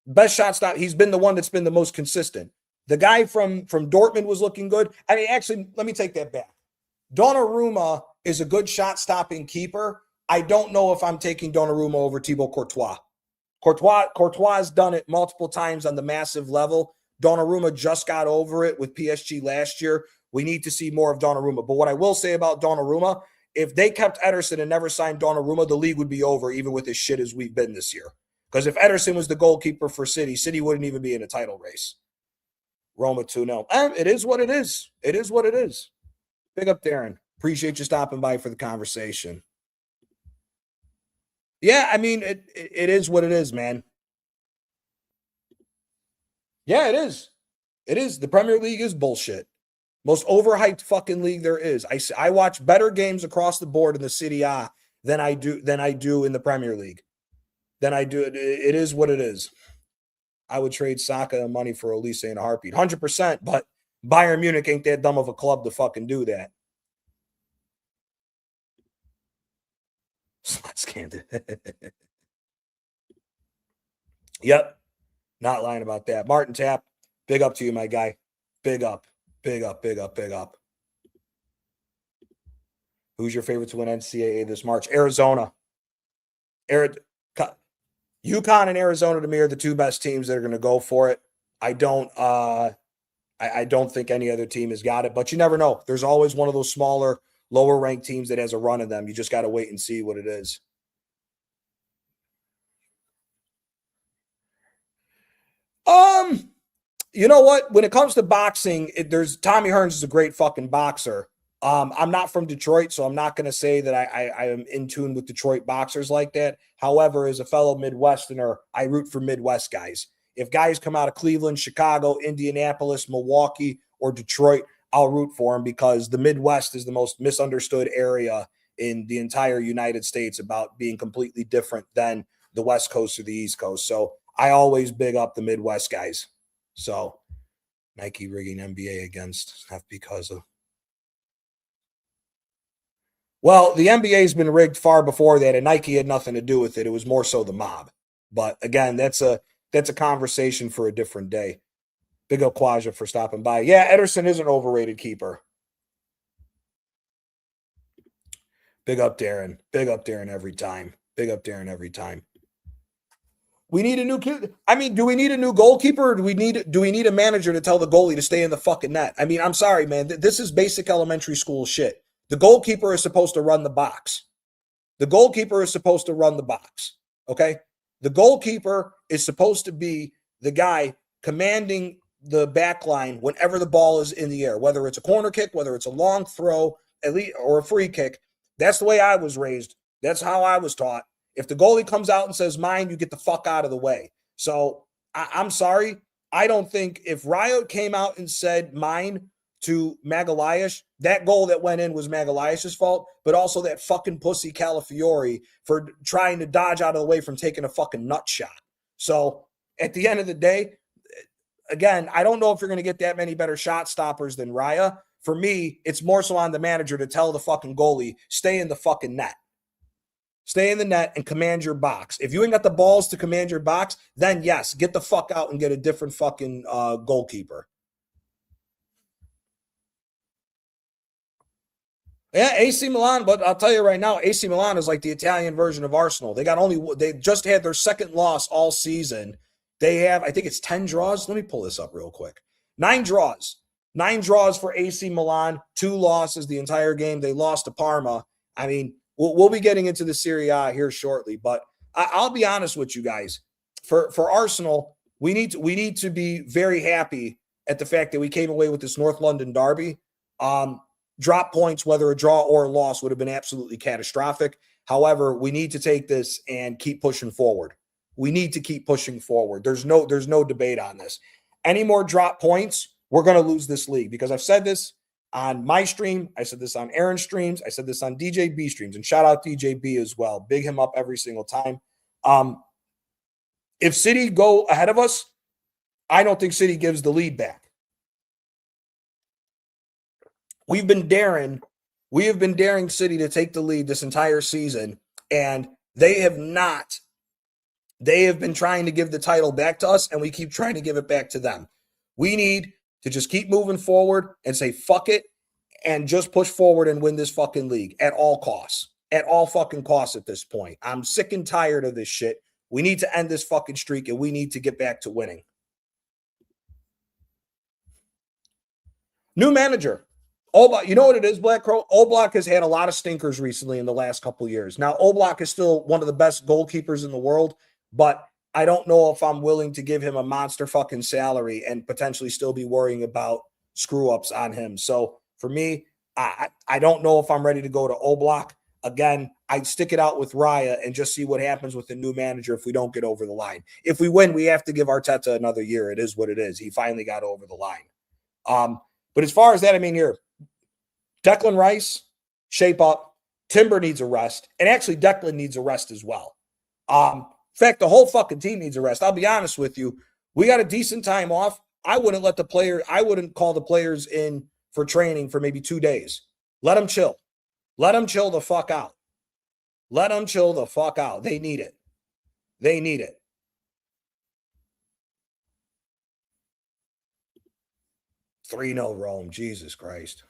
Best shot stop. He's been the one that's been the most consistent. The guy from Dortmund was looking good. I mean, actually, let me take that back. Donnarumma is a good shot stopping keeper. I don't know if I'm taking Donnarumma over Thibaut Courtois. Courtois has done it multiple times on the massive level. Donnarumma just got over it with PSG last year. We need to see more of Donnarumma. But what I will say about Donnarumma, if they kept Ederson and never signed Donnarumma, the league would be over, even with as shit as we've been this year. Because if Ederson was the goalkeeper for City, City wouldn't even be in a title race. Roma 2-0. It is what it is. It is what it is. Big up, Darren. Appreciate you stopping by for the conversation. Yeah, I mean, it is what it is, man. Yeah, it is. It is. The Premier League is bullshit. Most overhyped fucking league there is. I watch better games across the board in the Serie A than I do in the Premier League. Than I do. It is what it is. I would trade Saka and money for Olise in a heartbeat. 100%, but Bayern Munich ain't that dumb of a club to fucking do that. Scanned it. Yep. Not lying about that. Martin Tapp, big up to you, my guy. Big up. Big up, big up, big up. Who's your favorite to win NCAA this March? Arizona. UConn and Arizona to me are the two best teams that are going to go for it. I don't think any other team has got it, but you never know. There's always one of those smaller, lower ranked teams that has a run in them. You just got to wait and see what it is. You know what? When it comes to boxing, there's Tommy Hearns is a great fucking boxer. I'm not from Detroit, so I'm not going to say that I am in tune with Detroit boxers like that. However, as a fellow Midwesterner, I root for Midwest guys. If guys come out of Cleveland, Chicago, Indianapolis, Milwaukee, or Detroit, I'll root for them because the Midwest is the most misunderstood area in the entire United States about being completely different than the West Coast or the East Coast. So I always big up the Midwest guys. So Nike rigging NBA against not because of. Well, the NBA has been rigged far before that, and Nike had nothing to do with it. It was more so the mob. But again, that's a conversation for a different day. Big up Quaja for stopping by. Yeah, Ederson is an overrated keeper. Big up Darren. Big up Darren every time. Big up Darren every time. We need a new kid. I mean, do we need a new goalkeeper or do we need a manager to tell the goalie to stay in the fucking net? I mean, I'm sorry, man. This is basic elementary school shit. The goalkeeper is supposed to run the box. The goalkeeper is supposed to run the box. Okay? The goalkeeper is supposed to be the guy commanding the back line whenever the ball is in the air, whether it's a corner kick, whether it's a long throw, at least, or a free kick. That's the way I was raised. That's how I was taught. If the goalie comes out and says mine, you get the fuck out of the way. So I'm sorry. I don't think if Riot came out and said mine to Magalhaes, that goal that went in was Magalhaes' fault, but also that fucking pussy Calafiori for trying to dodge out of the way from taking a fucking nut shot. So at the end of the day, again, I don't know if you're going to get that many better shot stoppers than Raya. For me, it's more so on the manager to tell the fucking goalie, stay in the fucking net. Stay in the net and command your box. If you ain't got the balls to command your box, then yes, get the fuck out and get a different fucking goalkeeper. Yeah, AC Milan, but I'll tell you right now, AC Milan is like the Italian version of Arsenal. They just had their second loss all season. They have, I think it's 10 draws. Let me pull this up real quick. 9 draws. 9 draws for AC Milan, 2 losses the entire game. They lost to Parma. I mean, we'll be getting into the Serie A here shortly, but I'll be honest with you guys. For Arsenal, we need to be very happy at the fact that we came away with this North London derby. Drop points, whether a draw or a loss, would have been absolutely catastrophic. However, we need to take this and keep pushing forward. We need to keep pushing forward. There's no debate on this. Any more drop points, we're going to lose this league because I've said this on my stream. I said this on Aaron's streams. I said this on DJB streams, and shout out DJB as well. Big him up every single time. If City go ahead of us, I don't think City gives the lead back. We have been daring City to take the lead this entire season, and they have not. They have been trying to give the title back to us, and we keep trying to give it back to them. We need to just keep moving forward and say, fuck it, and just push forward and win this fucking league at all costs. At all fucking costs at this point. I'm sick and tired of this shit. We need to end this fucking streak, and we need to get back to winning. New manager. Oblak, you know what it is, Black Crow? Oblak has had a lot of stinkers recently in the last couple of years. Now, Oblak is still one of the best goalkeepers in the world, but I don't know if I'm willing to give him a monster fucking salary and potentially still be worrying about screw-ups on him. So for me, I don't know if I'm ready to go to Oblak. Again, I'd stick it out with Raya and just see what happens with the new manager if we don't get over the line. If we win, we have to give Arteta another year. It is what it is. He finally got over the line. But as far as that, I mean, here, Declan Rice, shape up. Timber needs a rest. And actually, Declan needs a rest as well. In fact, the whole fucking team needs a rest. I'll be honest with you. We got a decent time off. I wouldn't call the players in for training for maybe 2 days. Let them chill. Let them chill the fuck out. Let them chill the fuck out. They need it. They need it. $3-0 Rome. Jesus Christ.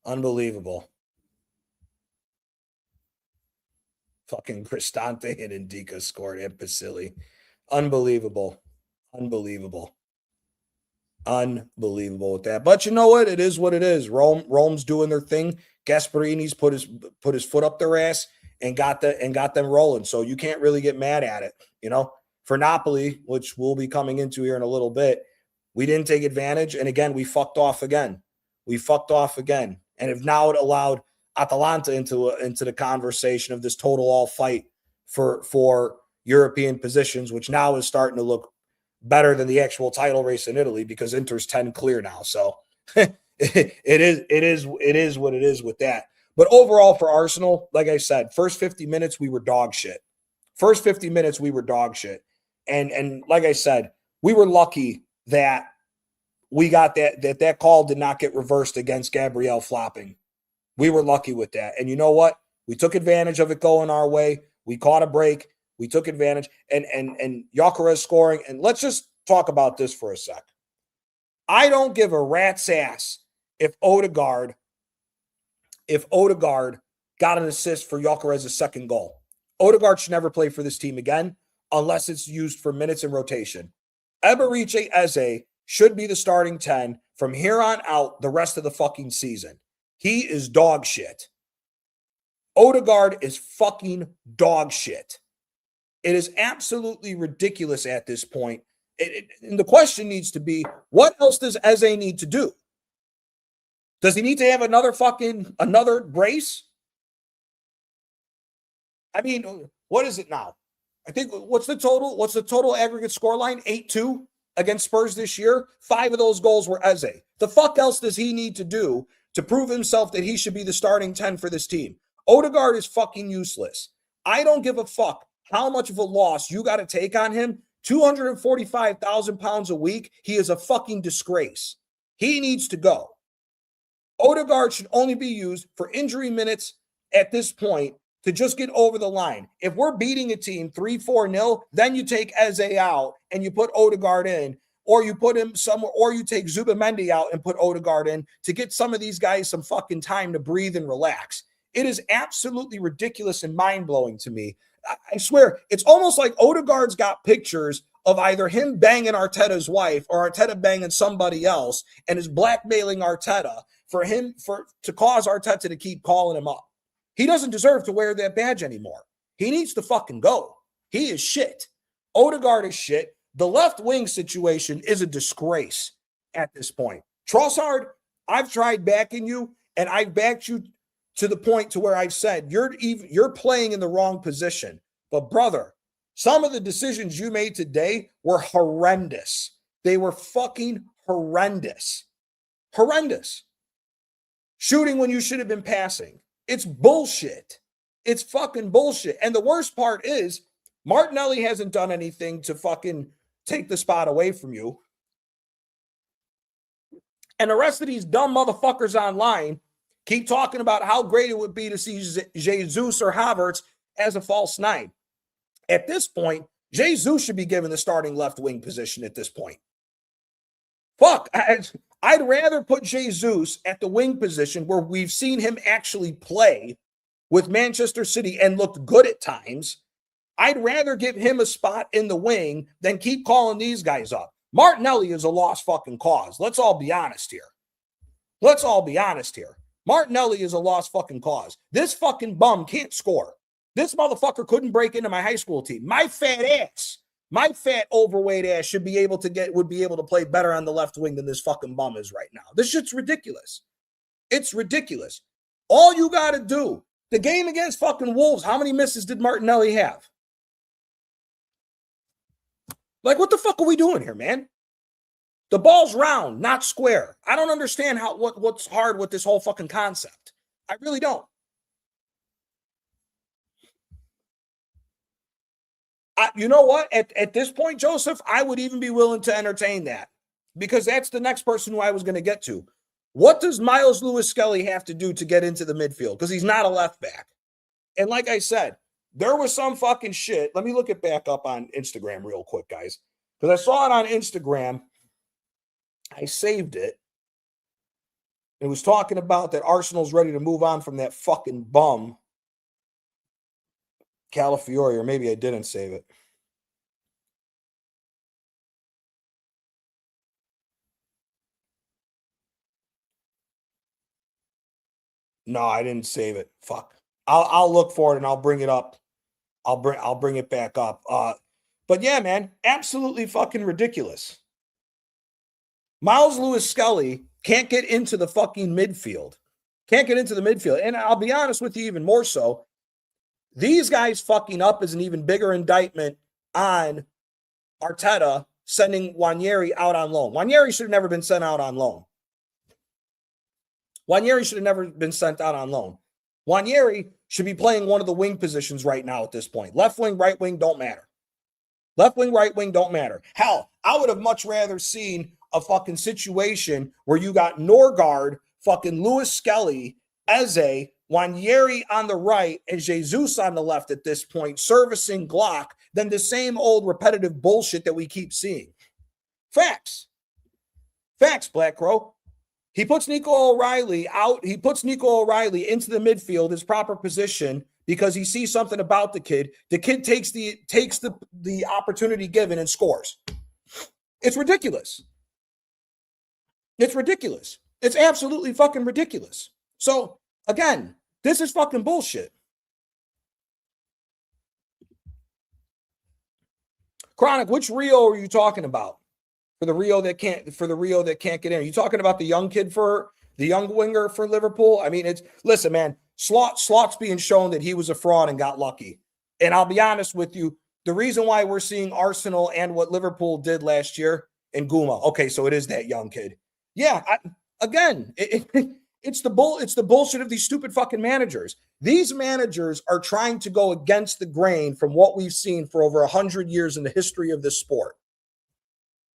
Unbelievable. Fucking Cristante and Indica scored at Basili. Unbelievable. Unbelievable. Unbelievable with that. But you know what? It is what it is. Rome's doing their thing. Gasparini's put his foot up their ass and got them rolling. So you can't really get mad at it. You know, for Napoli, which we'll be coming into here in a little bit, we didn't take advantage. And again, we fucked off again. And have now allowed Atalanta into the conversation of this total all fight for European positions, which now is starting to look better than the actual title race in Italy because Inter's 10 clear now. So it is what it is with that. But overall for Arsenal, like I said, first 50 minutes, we were dog shit. And like I said, we were lucky that we got that call did not get reversed against Gabriel flopping. We were lucky with that. And you know what? We took advantage of it going our way. We caught a break. We took advantage. And Gyökeres scoring. And let's just talk about this for a sec. I don't give a rat's ass if Odegaard got an assist for Gyökeres' second goal. Odegaard should never play for this team again unless it's used for minutes in rotation. Eberechi Eze should be the starting 10 from here on out the rest of the fucking season. He is dog shit. Odegaard is fucking dog shit. It is absolutely ridiculous at this point. And the question needs to be, what else does Eze need to do? Does he need to have another brace? I mean, what is it now? I think, what's the total aggregate scoreline? 8-2 against Spurs this year. 5 of those goals were Eze. The fuck else does he need to do to prove himself that he should be the starting 10 for this team? Odegaard is fucking useless. I don't give a fuck how much of a loss you got to take on him. 245,000 pounds a week. He is a fucking disgrace. He needs to go. Odegaard should only be used for injury minutes at this point to just get over the line. If we're beating a team 3-4-0, then you take Eze out and you put Odegaard in, or you put him somewhere, or you take Zubimendi out and put Odegaard in to get some of these guys some fucking time to breathe and relax. It is absolutely ridiculous and mind-blowing to me. I swear, it's almost like Odegaard's got pictures of either him banging Arteta's wife or Arteta banging somebody else and is blackmailing Arteta to cause Arteta to keep calling him up. He doesn't deserve to wear that badge anymore. He needs to fucking go. He is shit. Odegaard is shit. The left wing situation is a disgrace at this point. Trossard, I've tried backing you, and I've backed you to the point to where I've said you're playing in the wrong position. But brother, some of the decisions you made today were horrendous. They were fucking horrendous. Horrendous. Shooting when you should have been passing. It's bullshit. It's fucking bullshit. And the worst part is Martinelli hasn't done anything to fucking take the spot away from you. And the rest of these dumb motherfuckers online keep talking about how great it would be to see Jesus or Havertz as a false nine. At this point, Jesus should be given the starting left wing position at this point. Fuck, I'd rather put Jesus at the wing position where we've seen him actually play with Manchester City and looked good at times. I'd rather give him a spot in the wing than keep calling these guys up. Martinelli is a lost fucking cause. Let's all be honest here. Martinelli is a lost fucking cause. This fucking bum can't score. This motherfucker couldn't break into my high school team. My fat overweight ass would be able to play better on the left wing than this fucking bum is right now. This shit's ridiculous. It's ridiculous. All you got to do, the game against fucking Wolves, how many misses did Martinelli have? Like, what the fuck are we doing here, man? The ball's round, not square. I don't understand what's hard with this whole fucking concept. I really don't. You know what? At this point, Joseph, I would even be willing to entertain that because that's the next person who I was going to get to. What does Miles Lewis-Skelly have to do to get into the midfield? Because he's not a left back. And like I said, there was some fucking shit. Let me look it back up on Instagram real quick, guys. Because I saw it on Instagram. I saved it. It was talking about that Arsenal's ready to move on from that fucking bum, Calafiori, or maybe I didn't save it. No, I didn't save it. Fuck. I'll look for it and I'll bring it up. I'll bring it back up. But yeah, man, absolutely fucking ridiculous. Miles Lewis-Skelly can't get into the fucking midfield. And I'll be honest with you even more so. These guys fucking up is an even bigger indictment on Arteta sending Nwaneri out on loan. Nwaneri should have never been sent out on loan. Nwaneri should have never been sent out on loan. Nwaneri should be playing one of the wing positions right now at this point. Left wing, right wing, don't matter. Left wing, right wing, don't matter. Hell, I would have much rather seen a fucking situation where you got Norgard, fucking Lewis-Skelly, Eze, Nwaneri on the right, and Jesus on the left at this point, servicing Glock, than the same old repetitive bullshit that we keep seeing. Facts, Black Crow. He puts Nico O'Reilly out. He puts Nico O'Reilly into the midfield, his proper position, because he sees something about the kid. The kid takes the opportunity given and scores. It's ridiculous. It's absolutely fucking ridiculous. So, again, this is fucking bullshit. Chronic, which Rio are you talking about? For the Rio that can't get in. Are you talking about the young winger for Liverpool? I mean, listen, man, Slot's being shown that he was a fraud and got lucky. And I'll be honest with you, the reason why we're seeing Arsenal and what Liverpool did last year in Guma. Okay, so it is that young kid. Yeah, it's the bullshit of these stupid fucking managers. These managers are trying to go against the grain from what we've seen for over 100 years in the history of this sport.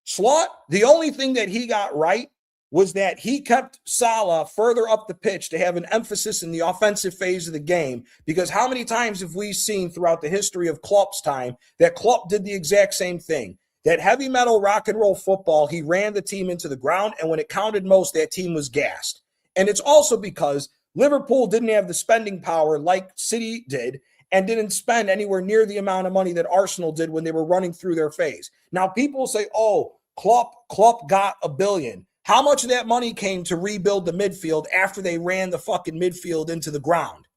Slot, the only thing that he got right was that he kept Salah further up the pitch to have an emphasis in the offensive phase of the game, because how many times have we seen throughout the history of Klopp's time that Klopp did the exact same thing? That heavy metal rock and roll football, he ran the team into the ground, and when it counted most, that team was gassed. And it's also because Liverpool didn't have the spending power like City did and didn't spend anywhere near the amount of money that Arsenal did when they were running through their phase. Now, people say, oh, Klopp got $1 billion. How much of that money came to rebuild the midfield after they ran the fucking midfield into the ground?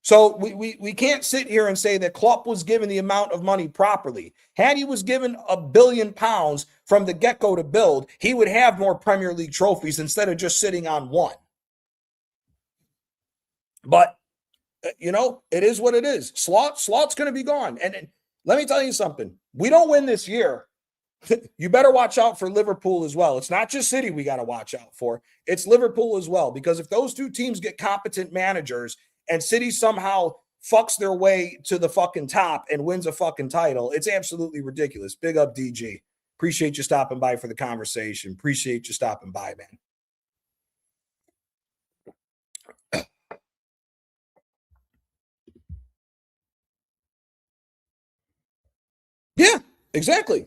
So we can't sit here and say that Klopp was given the amount of money properly. Had he was given £1 billion from the get-go to build, he would have more Premier League trophies instead of just sitting on one. But, it is what it is. Slot's going to be gone. And let me tell you something. We don't win this year. You better watch out for Liverpool as well. It's not just City we got to watch out for. It's Liverpool as well. Because if those two teams get competent managers and City somehow fucks their way to the fucking top and wins a fucking title. It's absolutely ridiculous. Big up, DG. Appreciate you stopping by for the conversation. Appreciate you stopping by, man. Yeah, exactly.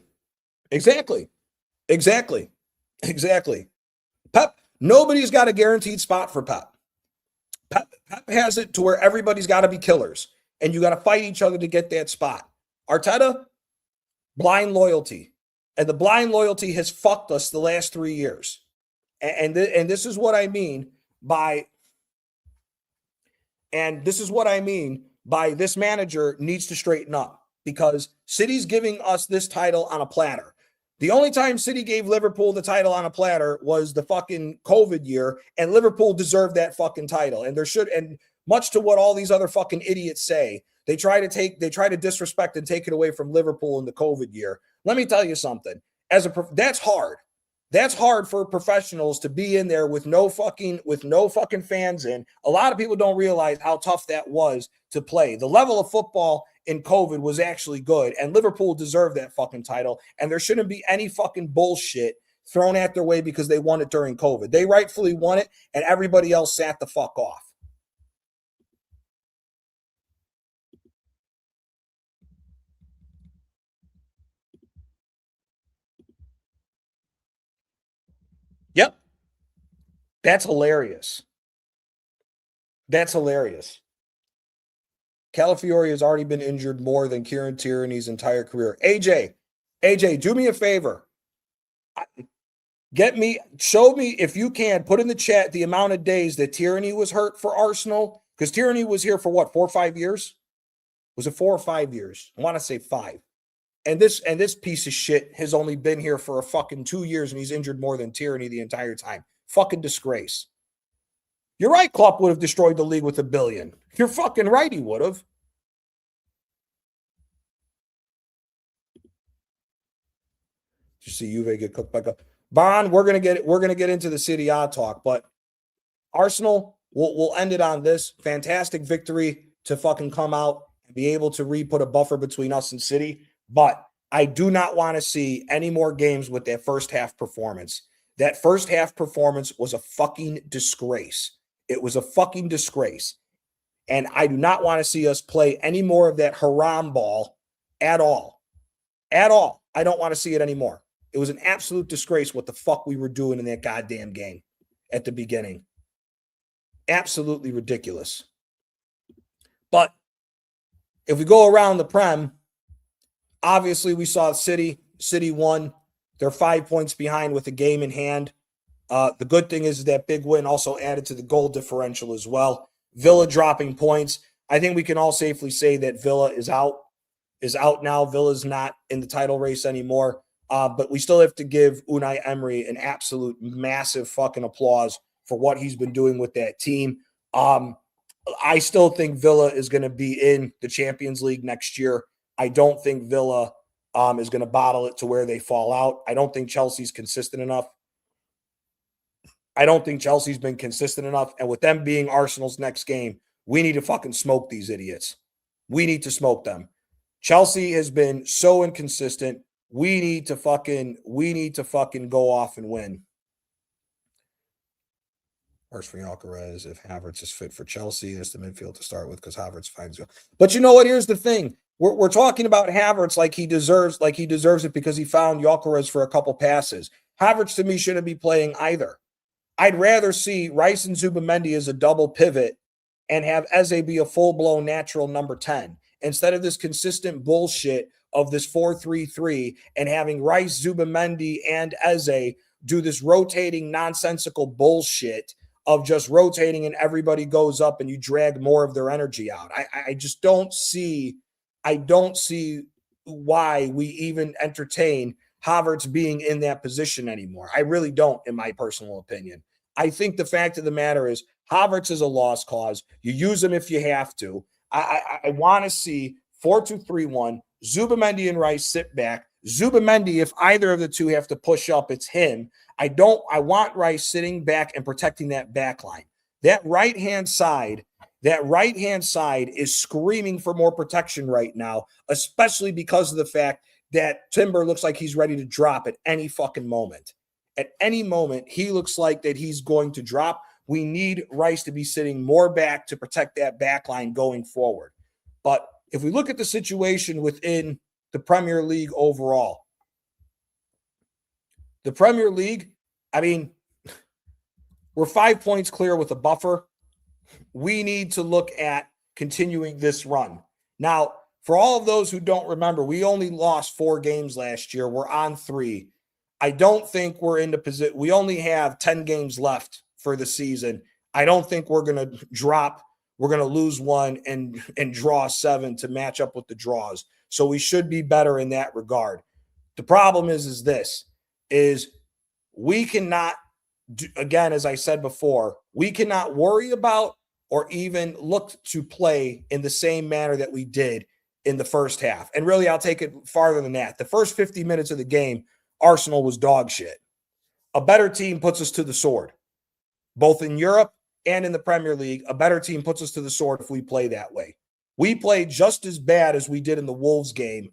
Exactly. Exactly. Exactly. Pep, nobody's got a guaranteed spot for Pep. Pep has it to where everybody's got to be killers, and you got to fight each other to get that spot. Arteta, blind loyalty. And the blind loyalty has fucked us the last 3 years. And this is what I mean by this manager needs to straighten up, because City's giving us this title on a platter. The only time City gave Liverpool the title on a platter was the fucking COVID year, and Liverpool deserved that fucking title. And much to what all these other fucking idiots say, they try to disrespect and take it away from Liverpool in the COVID year. Let me tell you something. That's hard. That's hard for professionals to be in there with no fucking fans in. A lot of people don't realize how tough that was to play. The level of football in COVID was actually good, and Liverpool deserved that fucking title, and there shouldn't be any fucking bullshit thrown at their way because they won it during COVID. They rightfully won it, and everybody else sat the fuck off. Yep. That's hilarious. That's hilarious. Calafiori has already been injured more than Kieran Tierney's entire career. AJ, do me a favor. Show me, if you can, put in the chat the amount of days that Tierney was hurt for Arsenal, because Tierney was here for what, 4 or 5 years? Was it 4 or 5 years? I want to say 5. And this piece of shit has only been here for a fucking 2 years, and he's injured more than Tierney the entire time. Fucking disgrace. You're right, Klopp would have destroyed the league with $1 billion. You're fucking right, he would have. You see Juve get cooked back up. Bon, we're gonna get into the Serie A talk, but Arsenal, we'll end it on this fantastic victory to fucking come out and be able to put a buffer between us and City. But I do not want to see any more games with that first half performance. That first half performance was a fucking disgrace. It was a fucking disgrace. And I do not want to see us play any more of that haram ball at all. At all. I don't want to see it anymore. It was an absolute disgrace what the fuck we were doing in that goddamn game at the beginning. Absolutely ridiculous. But if we go around the Prem, obviously we saw City won. They're 5 points behind with a game in hand. The good thing is that big win also added to the goal differential as well. Villa dropping points. I think we can all safely say that Villa is out now. Villa's not in the title race anymore. But we still have to give Unai Emery an absolute massive fucking applause for what he's been doing with that team. I still think Villa is going to be in the Champions League next year. I don't think Villa is going to bottle it to where they fall out. I don't think Chelsea's consistent enough. I don't think Chelsea's been consistent enough. And with them being Arsenal's next game, we need to fucking smoke these idiots. We need to smoke them. Chelsea has been so inconsistent. We need to fucking go off and win. First for Alcaraz, if Havertz is fit for Chelsea, that's the midfield to start with, because Havertz finds you. But you know what? Here's the thing. We're talking about Havertz like he deserves it because he found Alcaraz for a couple passes. Havertz to me shouldn't be playing either. I'd rather see Rice and Zubimendi as a double pivot and have Eze be a full-blown natural number 10 instead of this consistent bullshit of this 4-3-3 and having Rice, Zubimendi, and Eze do this rotating nonsensical bullshit of just rotating and everybody goes up and you drag more of their energy out. I just don't see why we even entertain Havertz being in that position anymore. I really don't, in my personal opinion. I think the fact of the matter is Havertz is a lost cause. You use him if you have to. I want to see 4-2-3-1, Zubimendi and Rice sit back. Zubimendi, if either of the two have to push up, it's him. I want Rice sitting back and protecting that back line. That right-hand side that right-hand side is screaming for more protection right now, especially because of the fact that Timber looks like he's ready to drop at any fucking moment. At any moment, he looks like that he's going to drop. We need Rice to be sitting more back to protect that back line going forward. But if we look at the situation within the Premier League overall, the Premier League, I mean, we're 5 points clear with a buffer. We need to look at continuing this run. Now, for all of those who don't remember, we only lost 4 games last year. We're on 3. I don't think we're in the position. We only have 10 games left for the season. I don't think we're going to drop. We're going to lose 1 and draw 7 to match up with the draws. So we should be better in that regard. The problem is this, is we cannot, again, as I said before, we cannot worry about or even look to play in the same manner that we did in the first half. And really, I'll take it farther than that. The first 50 minutes of the game, Arsenal was dog shit. A better team puts us to the sword, both in Europe and in the Premier League. A better team puts us to the sword if we play that way. We played just as bad as we did in the Wolves game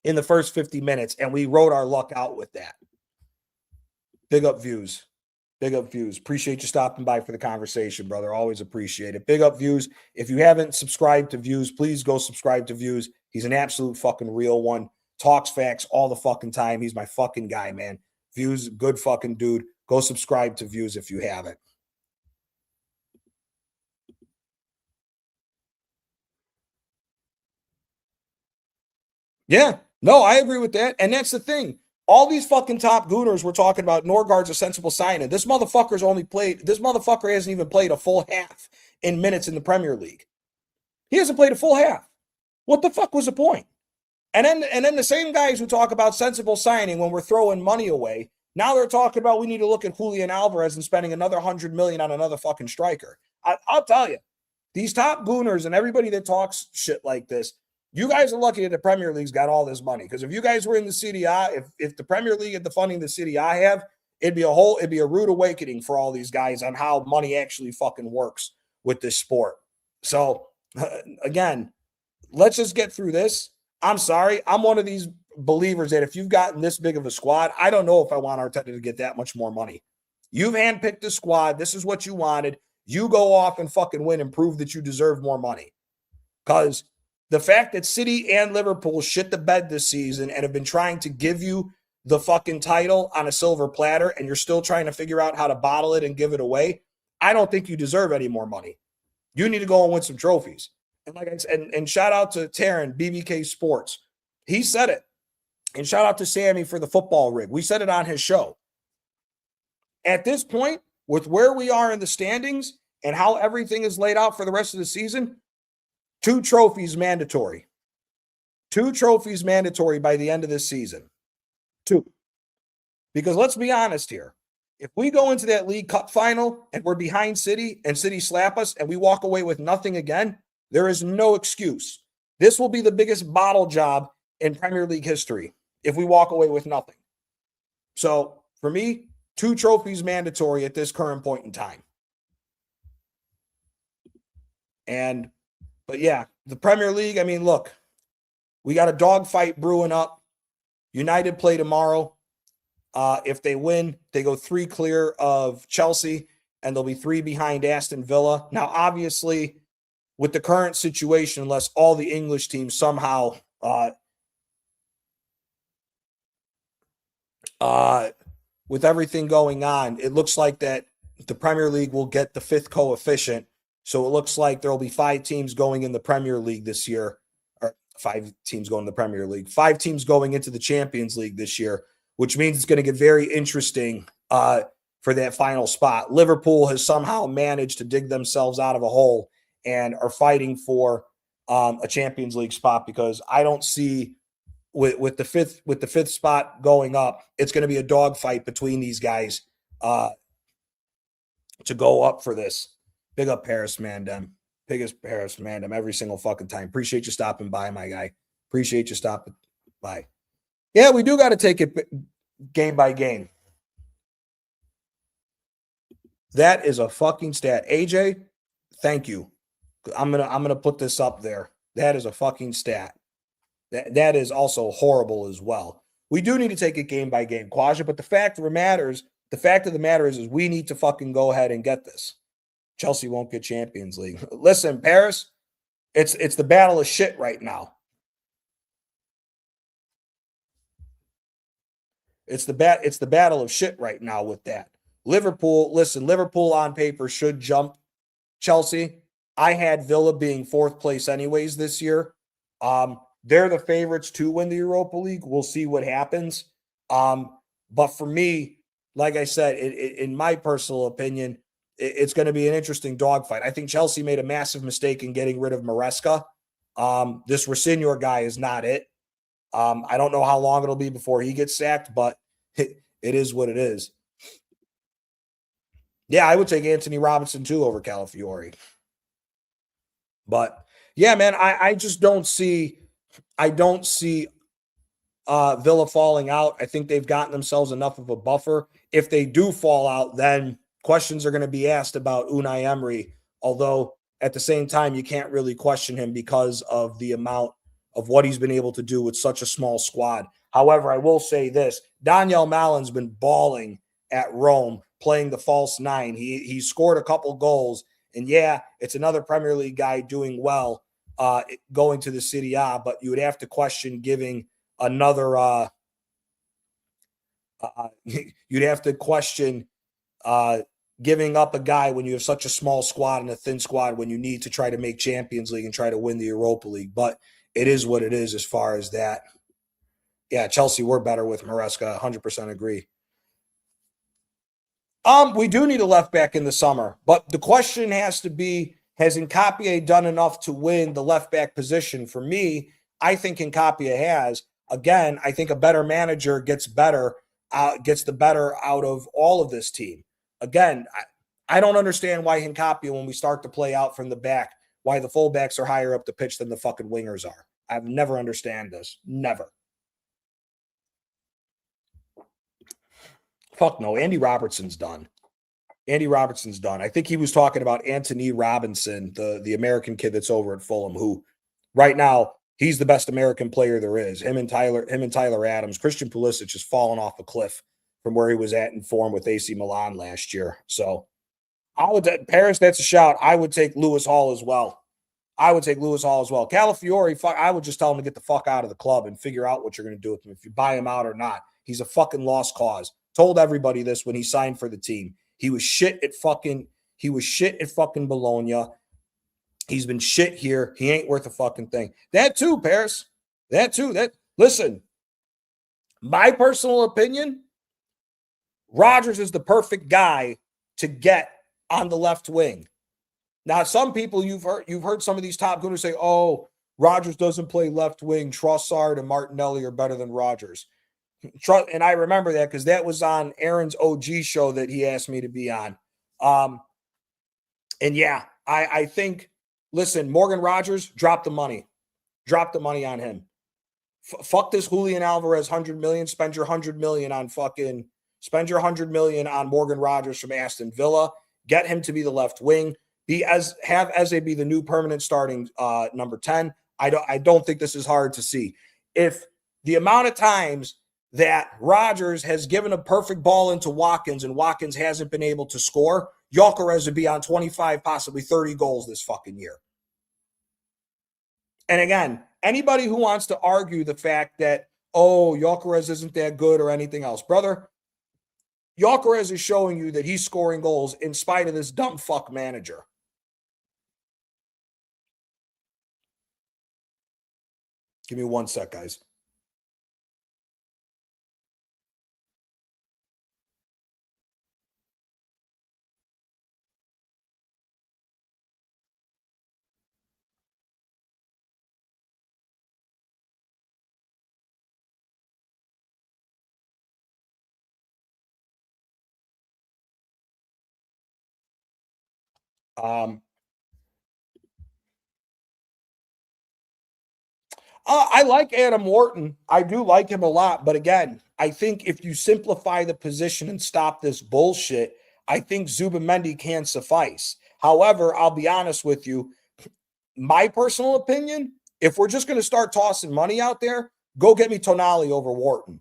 in the first 50 minutes, and we rode our luck out with that. Big up Views. Big up Views. Appreciate you stopping by for the conversation, brother. Always appreciate it. Big up Views. If you haven't subscribed to Views, please go subscribe to Views. He's an absolute fucking real one. Talks facts all the fucking time. He's my fucking guy, man. Views, good fucking dude. Go subscribe to Views if you haven't. Yeah. No, I agree with that. And that's the thing. All these fucking top gooners we're talking about, Norgard's a sensible signing. This motherfucker's only played, this motherfucker hasn't even played a full half in minutes in the Premier League. He hasn't played a full half. What the fuck was the point? And then the same guys who talk about sensible signing when we're throwing money away, now they're talking about we need to look at Julian Alvarez and spending another $100 million on another fucking striker. I'll tell you, these top gooners and everybody that talks shit like this, you guys are lucky that the Premier League's got all this money. Because if you guys were in the Serie A, if the Premier League had the funding the Serie A have, it'd be a rude awakening for all these guys on how money actually fucking works with this sport. So again, let's just get through this. I'm sorry. I'm one of these believers that if you've gotten this big of a squad, I don't know if I want Arteta to get that much more money. You've handpicked a squad. This is what you wanted. You go off and fucking win and prove that you deserve more money. Because the fact that City and Liverpool shit the bed this season and have been trying to give you the fucking title on a silver platter and you're still trying to figure out how to bottle it and give it away, I don't think you deserve any more money. You need to go and win some trophies. And like I said, and shout out to Taryn, BBK Sports. He said it. And shout out to Sammy for the football rig. We said it on his show. At this point, with where we are in the standings and how everything is laid out for the rest of the season, 2 trophies mandatory. 2 trophies mandatory by the end of this season. 2. Because let's be honest here. If we go into that League Cup final and we're behind City and City slap us and we walk away with nothing again, there is no excuse. This will be the biggest bottle job in Premier League history if we walk away with nothing. So for me, 2 trophies mandatory at this current point in time. But yeah, the Premier League, I mean, look, we got a dogfight brewing up. United play tomorrow. If they win, they go 3 clear of Chelsea, and they'll be 3 behind Aston Villa. Now, obviously, with the current situation, unless all the English teams somehow with everything going on, it looks like that the Premier League will get the 5th coefficient. So it looks like there will be 5 teams going in the Premier League this year, or 5 teams going to the Premier League, 5 teams going into the Champions League this year, which means it's going to get very interesting for that final spot. Liverpool has somehow managed to dig themselves out of a hole and are fighting for a Champions League spot, because I don't see with the fifth spot going up, it's going to be a dogfight between these guys to go up for this. Big up Paris Mandem. Biggest Paris Mandem every single fucking time. Appreciate you stopping by, my guy. Appreciate you stopping by. Yeah, we do got to take it game by game. That is a fucking stat. AJ, Thank you. I'm gonna put this up there. That is a fucking stat. That is also horrible as well. We do need to take it game by game, Quaja, but the fact of the matter is we need to fucking go ahead and get this. Chelsea won't get Champions League. Listen, Paris, it's the battle of shit right now. It's the battle of shit right now with that. Liverpool on paper should jump Chelsea. I had Villa being fourth place anyways this year. They're the favorites to win the Europa League. We'll see what happens. But for me, like I said, in my personal opinion, it's going to be an interesting dogfight. I think Chelsea made a massive mistake in getting rid of Maresca. This Rossignol guy is not it. I don't know how long it'll be before he gets sacked, but it is what it is. Yeah, I would take Anthony Robinson too over Calafiori. But yeah, man, I just don't see Villa falling out. I think they've gotten themselves enough of a buffer. If they do fall out, then questions are going to be asked about Unai Emery, although at the same time, you can't really question him because of the amount of what he's been able to do with such a small squad. However, I will say this, Daniel Malin's been balling at Rome, playing the false nine. He scored a couple goals, and yeah, it's another Premier League guy doing well, going to the Serie A, but you would have to question giving another you'd have to question giving up a guy when you have such a small squad and a thin squad when you need to try to make Champions League and try to win the Europa League. But it is what it is as far as that. Yeah, Chelsea were better with Maresca. 100% agree. We do need a left back in the summer, but the question has to be, has Nkapie done enough to win the left back position? For me, I think Nkapie has. Again, I think a better manager gets the better out of all of this team. Again, I don't understand why Nkapie, when we start to play out from the back, why the fullbacks are higher up the pitch than the fucking wingers are. I've never understand this. Never. Fuck no. Andy Robertson's done. I think he was talking about Anthony Robinson, the American kid that's over at Fulham, who right now he's the best American player there is. Him and Tyler Adams. Christian Pulisic has fallen off a cliff from where he was at in form with AC Milan last year. So Paris, that's a shout. I would take Lewis Hall as well. Calafiori, I would just tell him to get the fuck out of the club and figure out what you're going to do with him. If you buy him out or not, he's a fucking lost cause. Told everybody this when he signed for the team. He was shit at fucking Bologna. He's been shit here. He ain't worth a fucking thing. That too, Paris. Listen, my personal opinion, Rodgers is the perfect guy to get on the left wing. Now, some people you've heard some of these top gooners say, "Oh, Rodgers doesn't play left wing. Trossard and Martinelli are better than Rodgers." And I remember that because that was on Aaron's OG show that he asked me to be on. And yeah, I think, listen, Morgan Rodgers, drop the money on him. Fuck this Julian Alvarez $100 million. Spend your $100 million on Morgan Rodgers from Aston Villa. Get him to be the left wing. Have Eze be the new permanent starting number 10. I don't think this is hard to see. If the amount of times that Rodgers has given a perfect ball into Watkins and Watkins hasn't been able to score, Gyökeres would be on 25, possibly 30 goals this fucking year. And again, anybody who wants to argue the fact that, oh, Gyökeres isn't that good or anything else, brother, Gyökeres is showing you that he's scoring goals in spite of this dumb fuck manager. Give me 1 sec, guys. I like Adam Wharton. I do like him a lot. But again, I think if you simplify the position and stop this bullshit, I think Zubimendi can suffice. However, I'll be honest with you. My personal opinion, if we're just going to start tossing money out there, go get me Tonali over Wharton.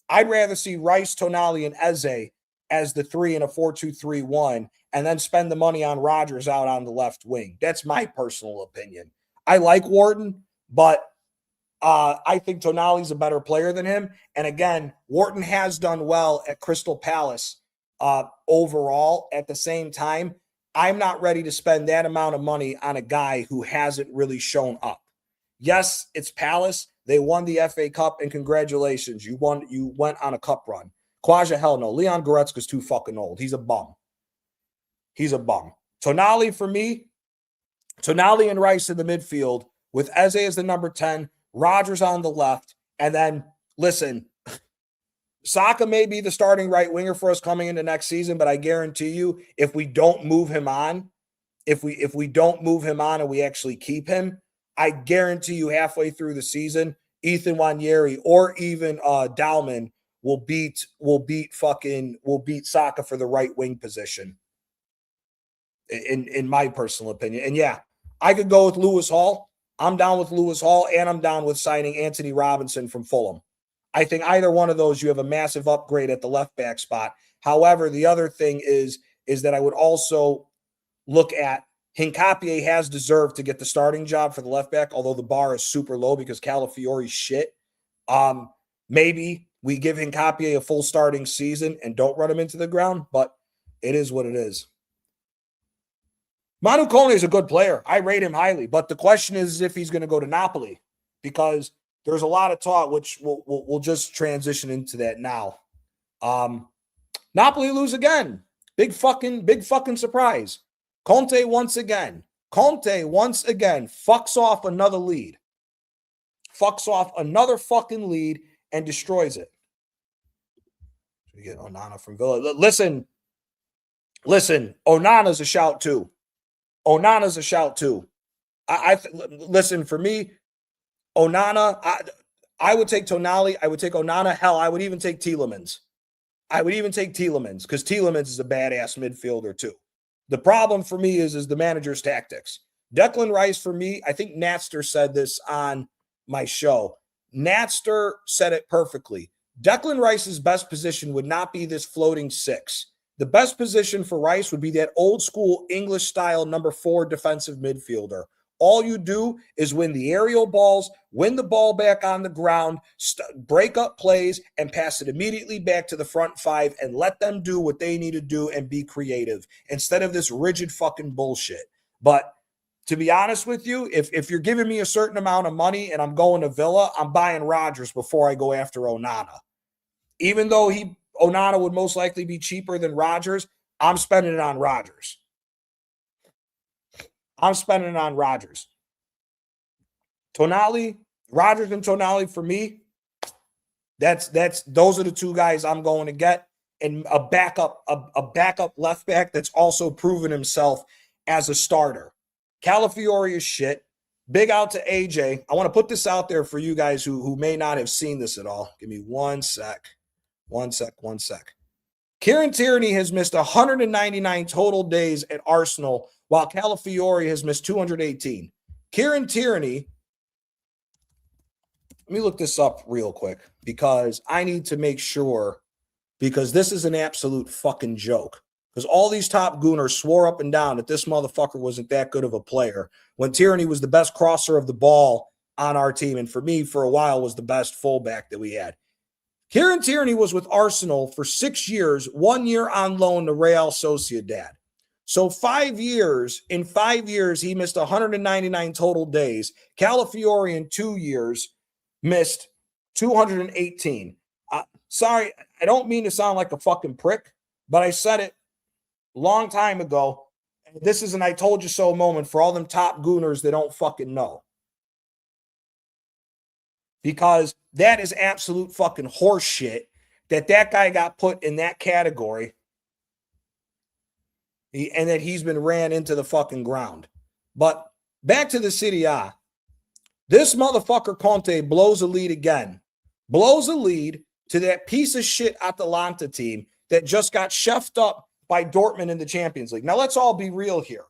I'd rather see Rice, Tonali, and Eze as the 3 in a 4-2-3-1 and then spend the money on Rodgers out on the left wing. That's my personal opinion. I like Wharton, but I think Tonali's a better player than him. And again, Wharton has done well at Crystal Palace overall. At the same time, I'm not ready to spend that amount of money on a guy who hasn't really shown up. Yes, it's Palace. They won the FA Cup, and congratulations. You went on a cup run. Quaja, hell no. Leon Goretzka's too fucking old. He's a bum. Tonali for me, Tonali and Rice in the midfield with Eze as the number 10, Rodgers on the left, and then, listen, Saka may be the starting right winger for us coming into next season, but I guarantee you, if we don't move him on, if we don't move him on and we actually keep him, I guarantee you halfway through the season, Ethan Nwaneri or even Dalman will beat Saka for the right wing position. In my personal opinion. And yeah, I could go with Lewis Hall. I'm down with Lewis Hall, and I'm down with signing Anthony Robinson from Fulham. I think either one of those, you have a massive upgrade at the left back spot. However, the other thing is that I would also look at Hincapié has deserved to get the starting job for the left back, although the bar is super low because Calafiori's shit. Maybe we give Hincapié a full starting season and don't run him into the ground, but it is what it is. Manu Kone is a good player. I rate him highly, but the question is if he's going to go to Napoli, because there's a lot of talk, which we'll just transition into that now. Napoli lose again. Big fucking surprise. Conte once again fucks off another lead. Fucks off another fucking lead and destroys it. We get Onana from Villa. Listen, Onana's a shout too. Listen, for me, Onana, I would take Tonali. I would take Onana. Hell, I would even take Tielemans. Because Tielemans is a badass midfielder too. The problem for me is the manager's tactics. Declan Rice, for me, I think Natster said this on my show. Natster said it perfectly. Declan Rice's best position would not be this floating 6. The best position for Rice would be that old school English style number 4 defensive midfielder. All you do is win the aerial balls, win the ball back on the ground, break up plays, and pass it immediately back to the front 5 and let them do what they need to do and be creative instead of this rigid fucking bullshit. But to be honest with you, if you're giving me a certain amount of money and I'm going to Villa, I'm buying Rodgers before I go after Onana. Even though Onana would most likely be cheaper than Rodgers, I'm spending it on Rodgers. Tonali, Rodgers and Tonali for me, those are the two guys I'm going to get. And a backup left back that's also proven himself as a starter. Calafiori is shit. Big out to AJ. I want to put this out there for you guys who may not have seen this at all. Give me one sec. Kieran Tierney has missed 199 total days at Arsenal, while Calafiori has missed 218. Kieran Tierney, let me look this up real quick because I need to make sure, because this is an absolute fucking joke. Because all these top gooners swore up and down that this motherfucker wasn't that good of a player when Tierney was the best crosser of the ball on our team, and for me, for a while, was the best fullback that we had. Kieran Tierney was with Arsenal for 6 years, 1 year on loan to Real Sociedad. So 5 years, in 5 years, he missed 199 total days. Calafiori in 2 years missed 218. Sorry, I don't mean to sound like a fucking prick, but I said it a long time ago. This is an I told you so moment for all them top gooners that don't fucking know. Because that is absolute fucking horse shit that guy got put in that category and that he's been ran into the fucking ground. But back to the Serie A. This motherfucker Conte blows a lead again. Blows a lead to that piece of shit Atalanta team that just got chefed up by Dortmund in the Champions League. Now, let's all be real here.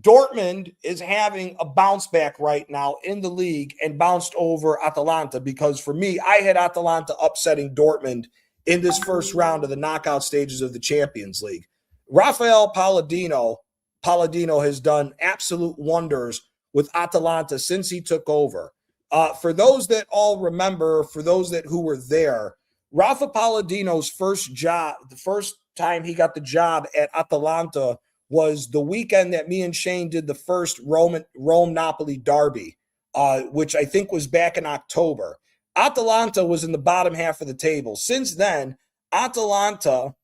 Dortmund is having a bounce back right now in the league and bounced over Atalanta, because for me, I had Atalanta upsetting Dortmund in this first round of the knockout stages of the Champions League. Rafael Palladino has done absolute wonders with Atalanta since he took over. For those that all remember, for those who were there, Rafa Palladino's first job, the first time he got the job at Atalanta, was the weekend that me and Shane did the first Rome-Napoli derby, which I think was back in October. Atalanta was in the bottom half of the table. Since then, Atalanta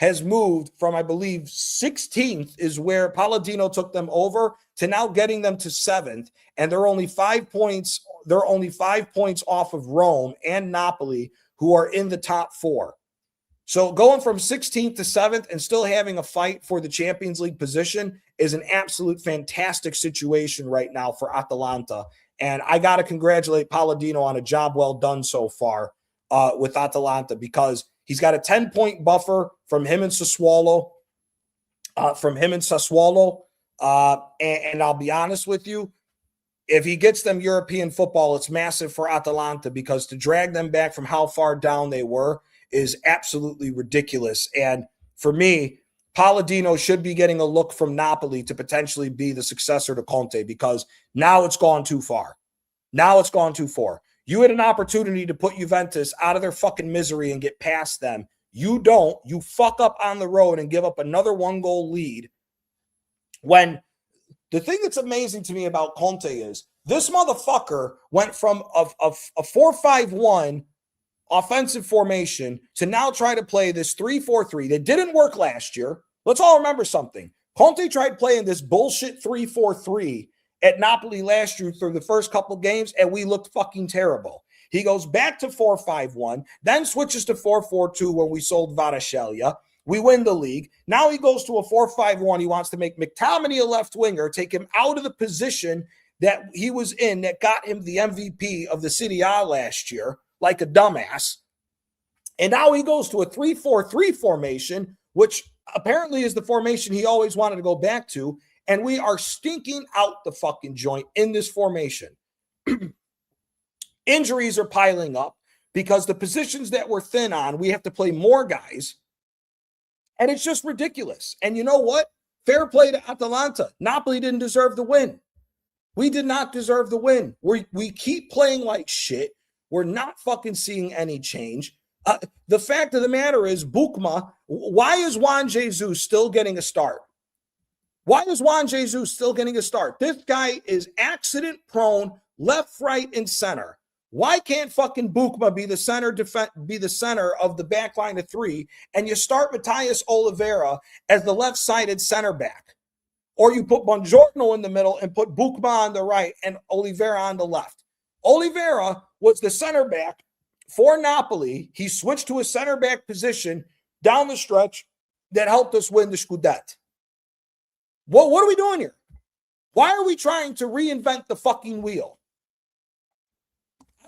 has moved from, I believe, 16th is where Palladino took them over, to now getting them to 7th, and they're only 5 points. They're only 5 points off of Rome and Napoli, who are in the top 4. So going from 16th to 7th and still having a fight for the Champions League position is an absolute fantastic situation right now for Atalanta. And I got to congratulate Palladino on a job well done so far with Atalanta, because he's got a 10-point buffer from him and Sassuolo. And I'll be honest with you, if he gets them European football, it's massive for Atalanta, because to drag them back from how far down they were is absolutely ridiculous. And for me, Palladino should be getting a look from Napoli to potentially be the successor to Conte, because now it's gone too far. You had an opportunity to put Juventus out of their fucking misery and get past them. You don't. You fuck up on the road and give up another 1-goal lead. When the thing that's amazing to me about Conte is this motherfucker went from a 4-5-1 offensive formation to now try to play this 3-4-3 that didn't work last year. Let's all remember something. Conte tried playing this bullshit 3-4-3 at Napoli last year through the first couple games, and we looked fucking terrible. He goes back to 4-5-1, then switches to 4-4-2 when we sold Varashelia. We win the league. Now he goes to a 4-5-1. He wants to make McTominay a left winger, take him out of the position that he was in that got him the MVP of the Serie A last year, like a dumbass. And now he goes to a 3-4-3 formation, which apparently is the formation he always wanted to go back to. And we are stinking out the fucking joint in this formation. Injuries are piling up because the positions that we're thin on, we have to play more guys. And it's just ridiculous. And you know what? Fair play to Atalanta. Napoli didn't deserve the win. We did not deserve the win. We keep playing like shit. We're not fucking seeing any change. The fact of the matter is, Bukma, why is Juan Jesus still getting a start? This guy is accident prone, left, right, and center. Why can't fucking Bukma be the center of the back line of 3, and you start Matthias Oliveira as the left-sided center back? Or you put Buongiorno in the middle and put Bukma on the right and Oliveira on the left. Oliveira was the center back for Napoli. He switched to a center back position down the stretch that helped us win the Scudetto. What are we doing here? Why are we trying to reinvent the fucking wheel? I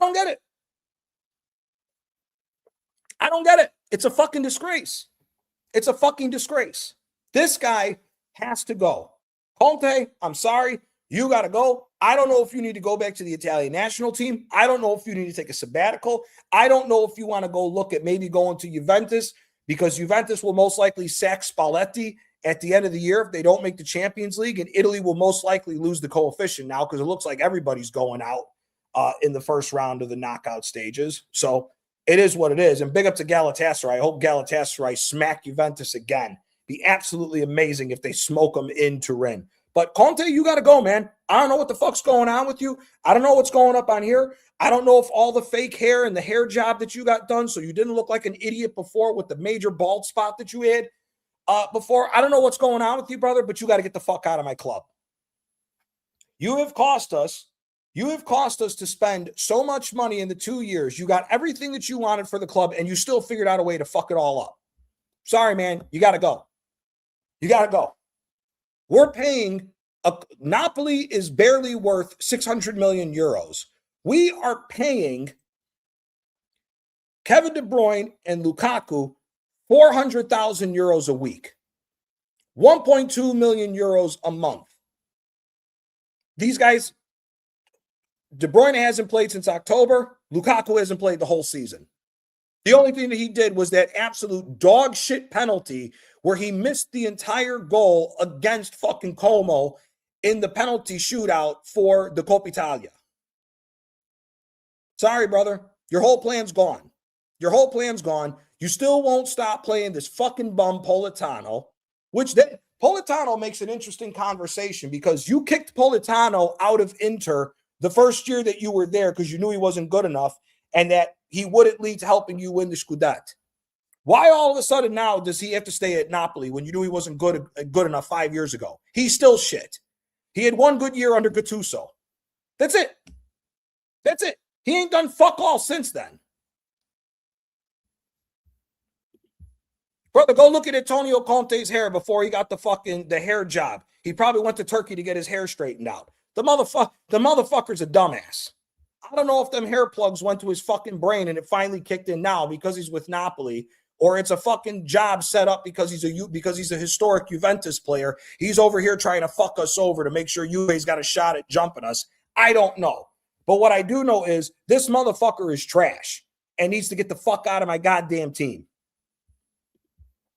don't get it. It's a fucking disgrace. This guy has to go. Conte, I'm sorry. You got to go. I don't know if you need to go back to the Italian national team. I don't know if you need to take a sabbatical. I don't know if you want to go look at maybe going to Juventus, because Juventus will most likely sack Spalletti at the end of the year if they don't make the Champions League, and Italy will most likely lose the coefficient now because it looks like everybody's going out in the first round of the knockout stages. So it is what it is. And big up to Galatasaray. I hope Galatasaray smack Juventus again. Be absolutely amazing if they smoke them in Turin. But Conte, you got to go, man. I don't know what the fuck's going on with you. I don't know what's going up on here. I don't know if all the fake hair and the hair job that you got done so you didn't look like an idiot before with the major bald spot that you had before. I don't know what's going on with you, brother, but you got to get the fuck out of my club. You have cost us to spend so much money in the 2 years. You got everything that you wanted for the club, and you still figured out a way to fuck it all up. Sorry, man. You got to go. We're paying Napoli is barely worth 600 million euros. We are paying Kevin De Bruyne and Lukaku 400,000 euros a week, 1.2 million euros a month. These guys, De Bruyne hasn't played since October. Lukaku hasn't played the whole season. The only thing that he did was that absolute dog shit penalty where he missed the entire goal against fucking Como in the penalty shootout for the Coppa Italia. Sorry, brother. Your whole plan's gone. Your whole plan's gone. You still won't stop playing this fucking bum Politano, which Politano makes an interesting conversation because you kicked Politano out of Inter the first year that you were there because you knew he wasn't good enough and that he wouldn't lead to helping you win the Scudetto. Why all of a sudden now does he have to stay at Napoli when you knew he wasn't good enough 5 years ago? He's still shit. He had one good year under Gattuso. That's it. That's it. He ain't done fuck all since then. Brother, go look at Antonio Conte's hair before he got the hair job. He probably went to Turkey to get his hair straightened out. The motherfucker's a dumbass. I don't know if them hair plugs went to his fucking brain and it finally kicked in now because he's with Napoli, or it's a fucking job set up because he's a historic Juventus player. He's over here trying to fuck us over to make sure Juve's got a shot at jumping us. I don't know. But what I do know is this motherfucker is trash and needs to get the fuck out of my goddamn team.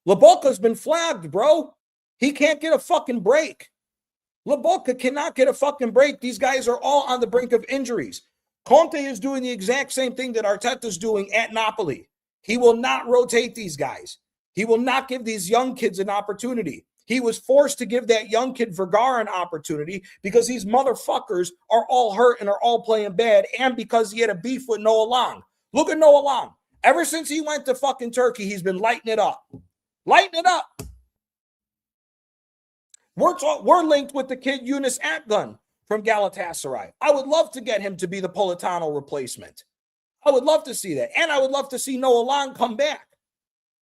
Loboka's been flagged, bro. He can't get a fucking break. Loboka cannot get a fucking break. These guys are all on the brink of injuries. Conte is doing the exact same thing that Arteta's doing at Napoli. He will not rotate these guys. He will not give these young kids an opportunity. He was forced to give that young kid Vergara an opportunity because these motherfuckers are all hurt and are all playing bad, and because he had a beef with Noah Lang. Look at Noah Lang. Ever since he went to fucking Turkey, he's been lighting it up. Lighten it up. We're linked with the kid Yunus Akgun from Galatasaray. I would love to get him to be the Politano replacement. I would love to see that. And I would love to see Noah Lang come back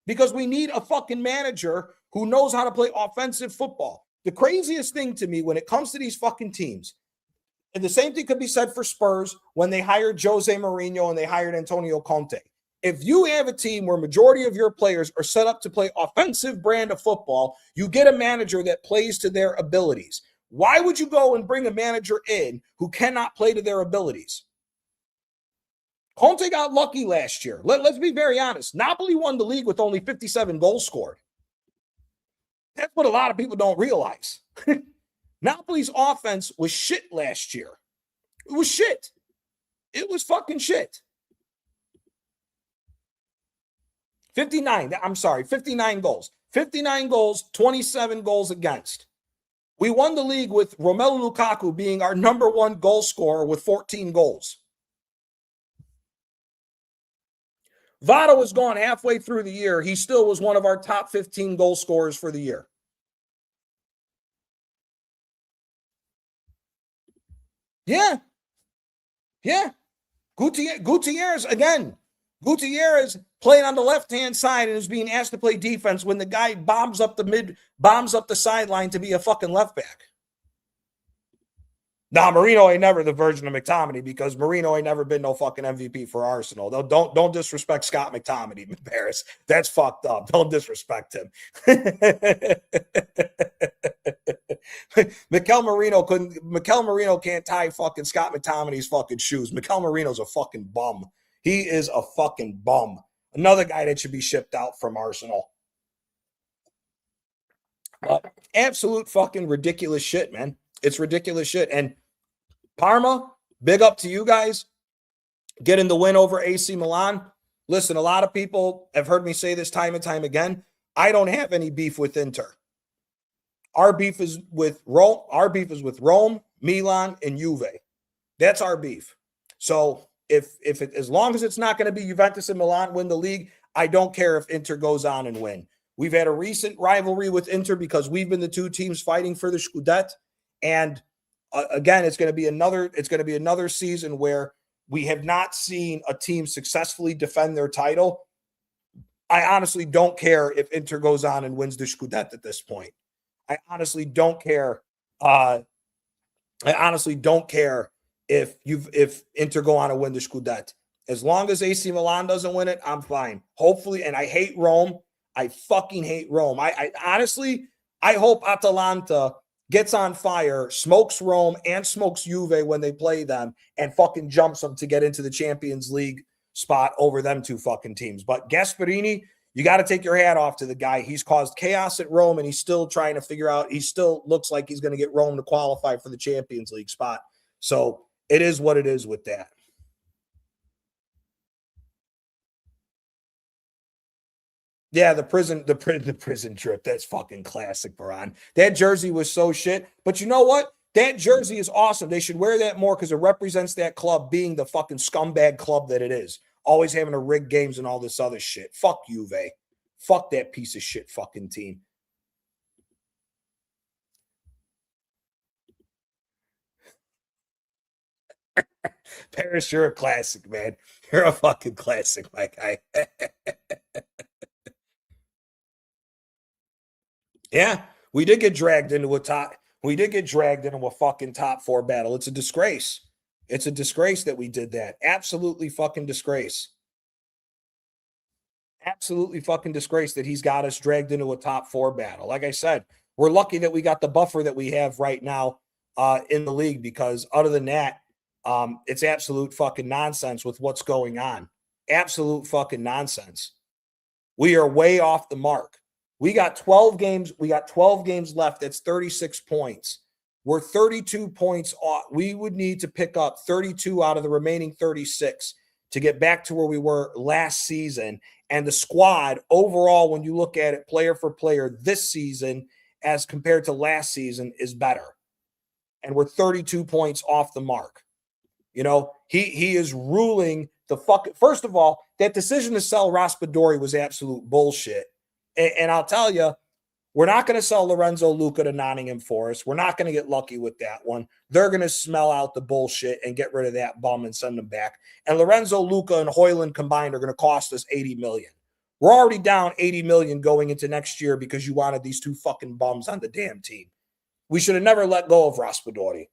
because we need a fucking manager who knows how to play offensive football. The craziest thing to me when it comes to these fucking teams, and the same thing could be said for Spurs when they hired Jose Mourinho and they hired Antonio Conte. If you have a team where majority of your players are set up to play offensive brand of football, you get a manager that plays to their abilities. Why would you go and bring a manager in who cannot play to their abilities? Conte got lucky last year. Let's be very honest. Napoli won the league with only 57 goals scored. That's what a lot of people don't realize. Napoli's offense was shit last year. It was shit. It was fucking shit. 59 goals. 59 goals, 27 goals against. We won the league with Romelu Lukaku being our number one goal scorer with 14 goals. Votto was gone halfway through the year. He still was one of our top 15 goal scorers for the year. Yeah. Gutierrez, again. Gutierrez playing on the left-hand side and is being asked to play defense when the guy bombs up the sideline to be a fucking left back. Now, Marino ain't never the version of McTominay because Marino ain't never been no fucking MVP for Arsenal. Don't disrespect Scott McTominay, Paris. That's fucked up. Don't disrespect him. Mikel Marino can't tie fucking Scott McTominay's fucking shoes. Mikel Marino's a fucking bum. He is a fucking bum. Another guy that should be shipped out from Arsenal. Absolute fucking ridiculous shit, man. It's ridiculous shit. And Parma, big up to you guys. Getting the win over AC Milan. Listen, a lot of people have heard me say this time and time again. I don't have any beef with Inter. Our beef is with Rome. Our beef is with Rome, Milan, and Juve. That's our beef. So as long as it's not going to be Juventus and Milan win the league, I don't care if Inter goes on and win. We've had a recent rivalry with Inter because we've been the two teams fighting for the Scudetto. And again, it's going to be another season where we have not seen a team successfully defend their title. I honestly don't care if Inter goes on and wins the Scudetto at this point. I honestly don't care. If Inter go on and win the Scudetto. As long as AC Milan doesn't win it, I'm fine. Hopefully, and I hate Rome. I fucking hate Rome. I honestly, I hope Atalanta gets on fire, smokes Rome and smokes Juve when they play them, and fucking jumps them to get into the Champions League spot over them two fucking teams. But Gasperini, you got to take your hat off to the guy. He's caused chaos at Rome, and he's still trying to figure out. He still looks like he's going to get Rome to qualify for the Champions League spot. So it is what it is with that. Yeah, the prison trip. That's fucking classic, Baran. That jersey was so shit. But you know what? That jersey is awesome. They should wear that more because it represents that club being the fucking scumbag club that it is. Always having to rig games and all this other shit. Fuck Juve. Fuck that piece of shit fucking team. Paris, you're a classic, man. You're a fucking classic, my guy. Yeah, we did get dragged into a top. We did get dragged into a fucking top four battle. It's a disgrace. It's a disgrace that we did that. Absolutely fucking disgrace. Absolutely fucking disgrace that he's got us dragged into a top four battle. Like I said, we're lucky that we got the buffer that we have right now in the league because other than that, it's absolute fucking nonsense with what's going on. Absolute fucking nonsense. We are way off the mark. We got 12 games. We got 12 games left. That's 36 points. We're 32 points off. We would need to pick up 32 out of the remaining 36 to get back to where we were last season. And the squad overall, when you look at it player for player this season as compared to last season, is better. And we're 32 points off the mark. You know, he is ruling the fuck. First of all, that decision to sell Raspadori was absolute bullshit. And I'll tell you, we're not going to sell Lorenzo Luca to Nottingham Forest. We're not going to get lucky with that one. They're going to smell out the bullshit and get rid of that bum and send him back. And Lorenzo Luca and Hoyland combined are going to cost us 80 million. We're already down 80 million going into next year because you wanted these two fucking bums on the damn team. We should have never let go of Raspadori.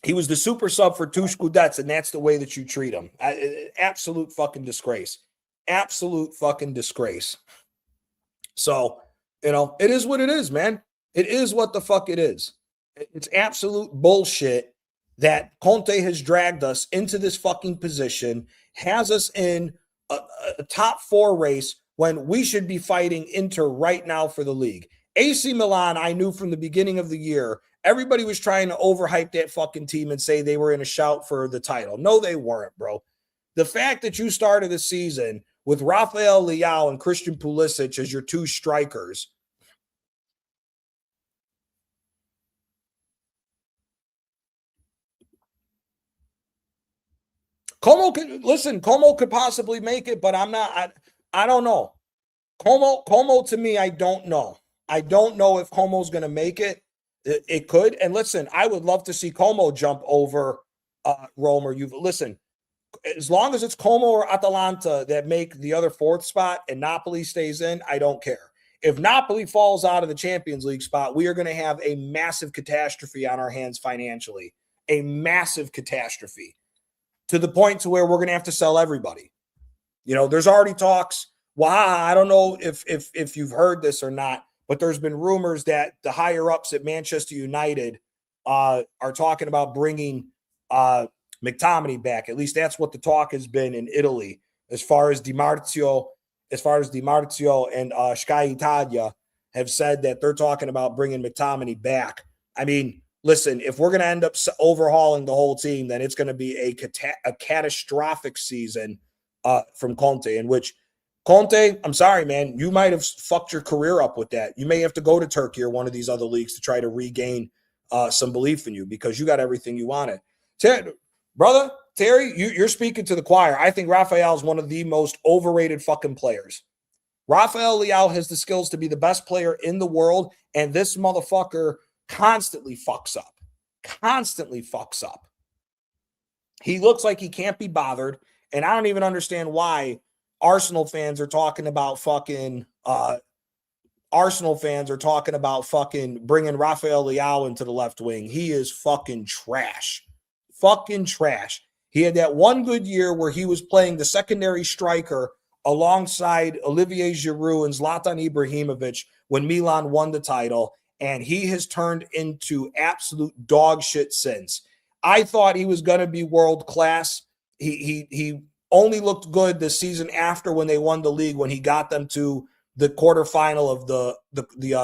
He was the super sub for two Scudettes, and that's the way that you treat him. Absolute fucking disgrace. Absolute fucking disgrace. So, you know, it is what it is, man. It is what the fuck it is. It's absolute bullshit that Conte has dragged us into this fucking position, has us in a top four race when we should be fighting Inter right now for the league. AC Milan, I knew from the beginning of the year, everybody was trying to overhype that fucking team and say they were in a shout for the title. No, they weren't, bro. The fact that you started the season with Rafael Leao and Christian Pulisic as your two strikers. Como could possibly make it, but I'm not. I don't know. Como to me, I don't know. I don't know if Como's going to make it. It could. And listen, I would love to see Como jump over Rome or Juve. Listen, as long as it's Como or Atalanta that make the other fourth spot and Napoli stays in, I don't care. If Napoli falls out of the Champions League spot, we are going to have a massive catastrophe on our hands financially. A massive catastrophe to the point to where we're going to have to sell everybody. You know, there's already talks. Wow, I don't know if you've heard this or not, but there's been rumors that the higher ups at Manchester United are talking about bringing McTominay back. At least that's what the talk has been in Italy. As far as Di Marzio and Sky Italia have said that they're talking about bringing McTominay back. I mean, listen, if we're going to end up overhauling the whole team, then it's going to be a catastrophic season from Conte, in which Conte, I'm sorry, man, you might have fucked your career up with that. You may have to go to Turkey or one of these other leagues to try to regain some belief in you because you got everything you wanted. Brother, Terry, you're speaking to the choir. I think Rafael is one of the most overrated fucking players. Rafael Leao has the skills to be the best player in the world, and this motherfucker constantly fucks up. Constantly fucks up. He looks like he can't be bothered, and I don't even understand why Arsenal fans are talking about fucking bringing Rafael Leao into the left wing. He is fucking trash. Fucking trash. He had that one good year where he was playing the secondary striker alongside Olivier Giroud and Zlatan Ibrahimovic when Milan won the title, and he has turned into absolute dog shit since. I thought he was going to be world class. He only looked good the season after when they won the league, when he got them to the quarterfinal of the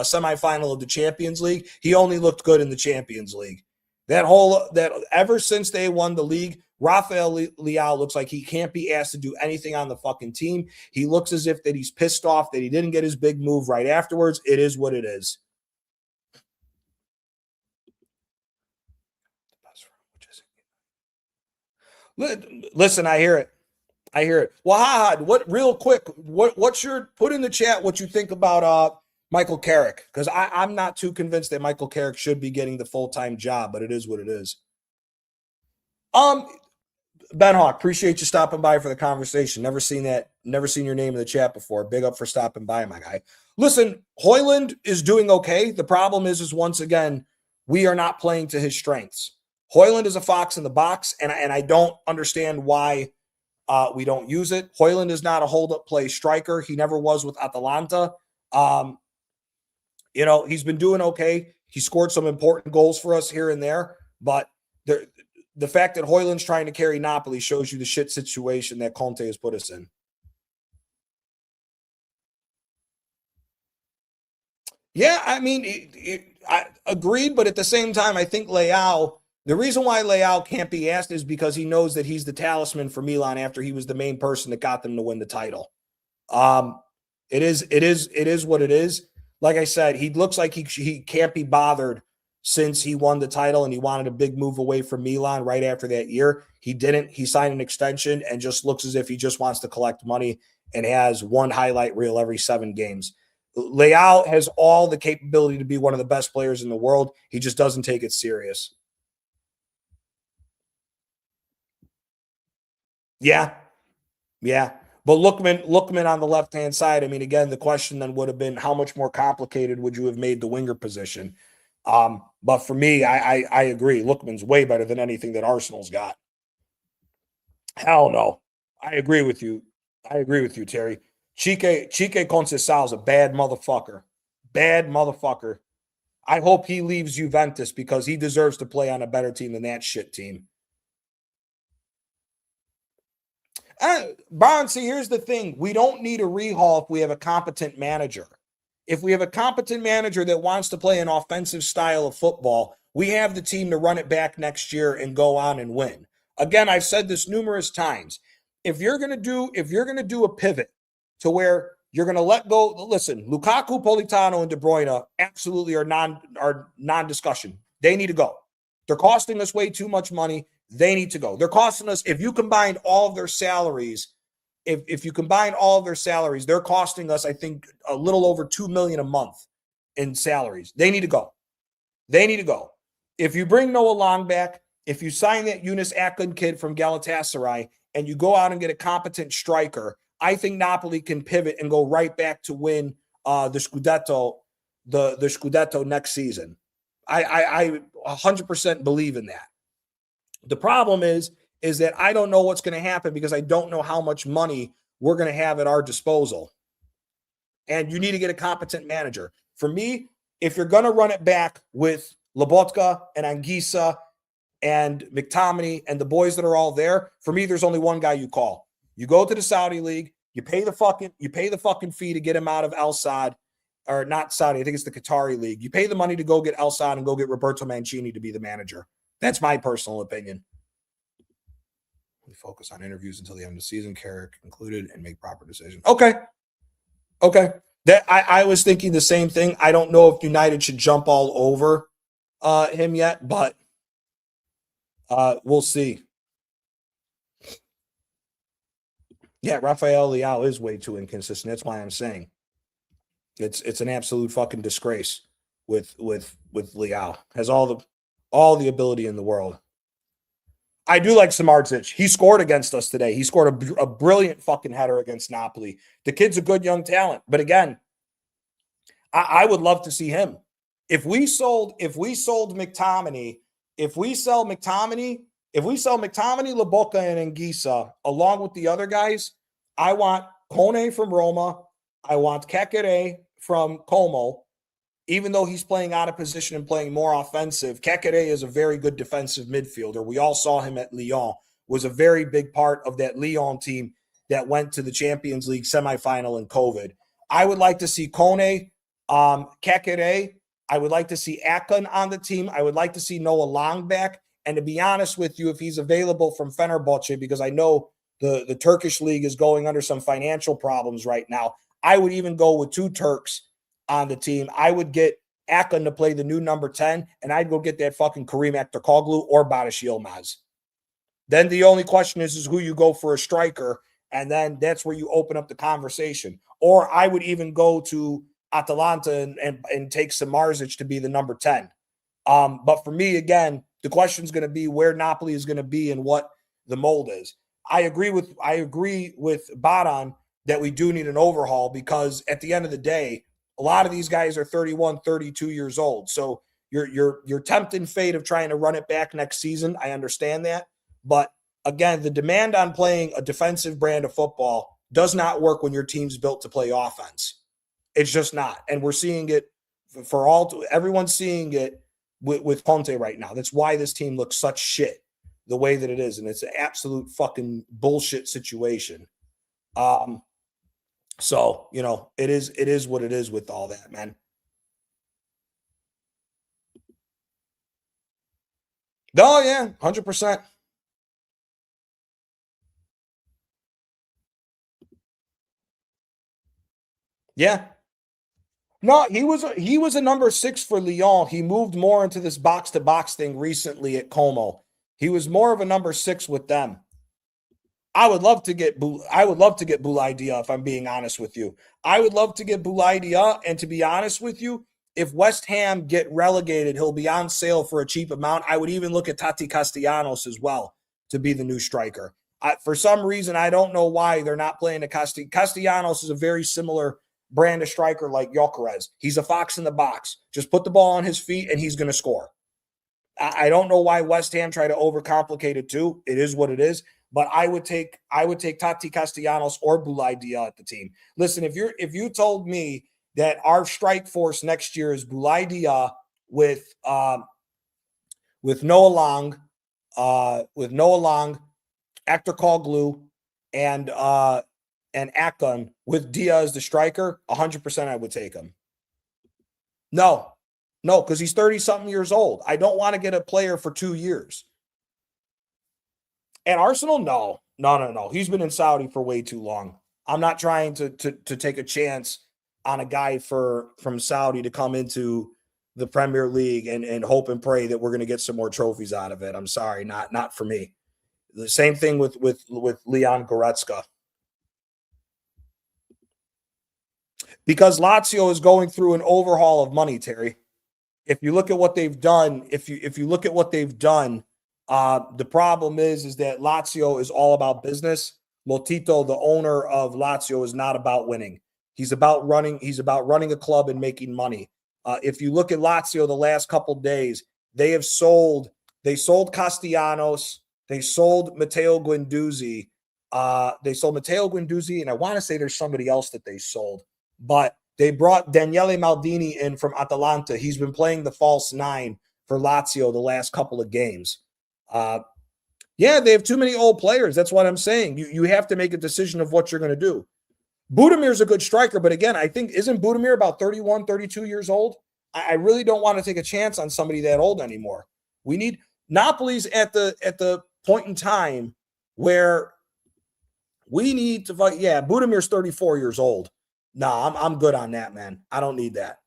semifinal of the Champions League. He only looked good in the Champions League. That ever since they won the league, Rafael Leao looks like he can't be asked to do anything on the fucking team. He looks as if that he's pissed off that he didn't get his big move right afterwards. It is what it is. Listen, I hear it. I hear it. Well, Hahad, real quick, what's your, put in the chat what you think about Michael Carrick? Because I'm not too convinced that Michael Carrick should be getting the full-time job, but it is what it is. Ben Hawk, appreciate you stopping by for the conversation. Never seen your name in the chat before. Big up for stopping by, my guy. Listen, Højlund is doing okay. The problem is once again, we are not playing to his strengths. Højlund is a fox in the box, and I don't understand why we don't use it. Højlund is not a hold-up play striker. He never was with Atalanta. He's been doing okay. He scored some important goals for us here and there, but the fact that Højlund's trying to carry Napoli shows you the shit situation that Conte has put us in. Yeah, I mean, I agreed, but at the same time, I think Leao, the reason why Leao can't be asked is because he knows that he's the talisman for Milan after he was the main person that got them to win the title. It is what it is. Like I said, he looks like he can't be bothered since he won the title, and he wanted a big move away from Milan right after that year. He didn't. He signed an extension and just looks as if he just wants to collect money and has one highlight reel every 7 games. Leao has all the capability to be one of the best players in the world. He just doesn't take it serious. Yeah. But Lookman on the left-hand side, I mean, again, the question then would have been, how much more complicated would you have made the winger position? But for me, I agree. Lookman's way better than anything that Arsenal's got. Hell no. I agree with you, Terry. Chique Conceição is a bad motherfucker. Bad motherfucker. I hope he leaves Juventus because he deserves to play on a better team than that shit team. Brian, see, here's the thing. We don't need a rehaul if we have a competent manager. If we have a competent manager that wants to play an offensive style of football, we have the team to run it back next year and go on and win. Again, I've said this numerous times. If you're gonna do a pivot to where you're gonna let go, listen, Lukaku, Politano, and De Bruyne absolutely are non-discussion. They need to go. They're costing us way too much money. They need to go. They're costing us, if you combine all of their salaries, if you combine all of their salaries, they're costing us, I think, a little over $2 million a month in salaries. They need to go. They need to go. If you bring Noah Long back, if you sign that Yunus Akın kid from Galatasaray, and you go out and get a competent striker, I think Napoli can pivot and go right back to win the Scudetto next season. I 100% believe in that. The problem is that I don't know what's going to happen because I don't know how much money we're going to have at our disposal. And you need to get a competent manager. For me, if you're going to run it back with Lobotka and Anguissa and McTominay and the boys that are all there, for me, there's only one guy you call. You go to the Saudi league, you pay the fucking fee to get him out of Al Sadd, or not Saudi, I think it's the Qatari league. You pay the money to go get Al Sadd and go get Roberto Mancini to be the manager. That's my personal opinion. We focus on interviews until the end of the season, Carrick included, and make proper decisions. Okay. That I was thinking the same thing. I don't know if United should jump all over him yet, but we'll see. Yeah, Rafael Leao is way too inconsistent. That's why I'm saying it's an absolute fucking disgrace with Leao. Has all the ability in the world. I do like Samardzic. He scored against us today. He scored a brilliant fucking header against Napoli. The kid's a good young talent. But again, I would love to see him. If we sold McTominay, if we sell McTominay, Lobotka, and Anguissa along with the other guys, I want Kone from Roma. I want Kekere from Como. Even though he's playing out of position and playing more offensive, Kekere is a very good defensive midfielder. We all saw him at Lyon, was a very big part of that Lyon team that went to the Champions League semifinal in COVID. I would like to see Kone, Kekere. I would like to see Akon on the team. I would like to see Noah Long back. And to be honest with you, if he's available from Fenerbahce, because I know the Turkish league is going under some financial problems right now, I would even go with 2 Turks on the team. I would get Akon to play the new number 10, and I'd go get that fucking Karim Aktürkoğlu or Barış Yılmaz. Then the only question is who you go for a striker, and then that's where you open up the conversation. Or I would even go to Atalanta and take Samardzic to be the number 10. But for me, again, the question is going to be where Napoli is going to be and what the mold is. I agree with Baran that we do need an overhaul, because at the end of the day, a lot of these guys are 31, 32 years old. So you're tempting fate of trying to run it back next season. I understand that. But again, the demand on playing a defensive brand of football does not work when your team's built to play offense. It's just not. And we're seeing it everyone's seeing it with Conte right now. That's why this team looks such shit the way that it is. And it's an absolute fucking bullshit situation. So, it is what it is with all that, man. Oh, yeah, 100%. Yeah. No, he was a number 6 for Lyon. He moved more into this box-to-box thing recently at Como. He was more of a number 6 with them. I would love to get Boulaye Dia, if I'm being honest with you. I would love to get Boulaye Dia, and to be honest with you, if West Ham get relegated, he'll be on sale for a cheap amount. I would even look at Tati Castellanos as well to be the new striker. For some reason, I don't know why they're not playing Castellanos is a very similar brand of striker like Gyökeres. He's a fox in the box. Just put the ball on his feet and he's going to score. I don't know why West Ham try to overcomplicate it too. It is what it is. But I would take Tati Castellanos or Boulaye Dia at the team. Listen, if you told me that our strike force next year is Boulaye Dia with Noah Long, Aktürkoğlu, and Akon with Dia as the striker, 100% I would take him. No, because he's 30-something years old. I don't want to get a player for 2 years. At Arsenal, no. He's been in Saudi for way too long. I'm not trying to take a chance on a guy from Saudi to come into the Premier League and hope and pray that we're going to get some more trophies out of it. I'm sorry, not for me. The same thing with Leon Goretzka. Because Lazio is going through an overhaul of money, Terry. If you look at what they've done, the problem is that Lazio is all about business. Lotito, the owner of Lazio, is not about winning. He's about running a club and making money. If you look at Lazio the last couple days, they sold Castellanos, they sold Matteo Guendouzi, and I want to say there's somebody else that they sold, but they brought Daniele Maldini in from Atalanta. He's been playing the false 9 for Lazio the last couple of games. Yeah, they have too many old players. That's what I'm saying. You have to make a decision of what you're going to do. Budamir's a good striker, but again, I think, isn't Budimir about 31, 32 years old? I really don't want to take a chance on somebody that old anymore. We need Napoli's at the point in time where we need to fight. Yeah, Budamir's 34 years old. No, I'm good on that, man. I don't need that.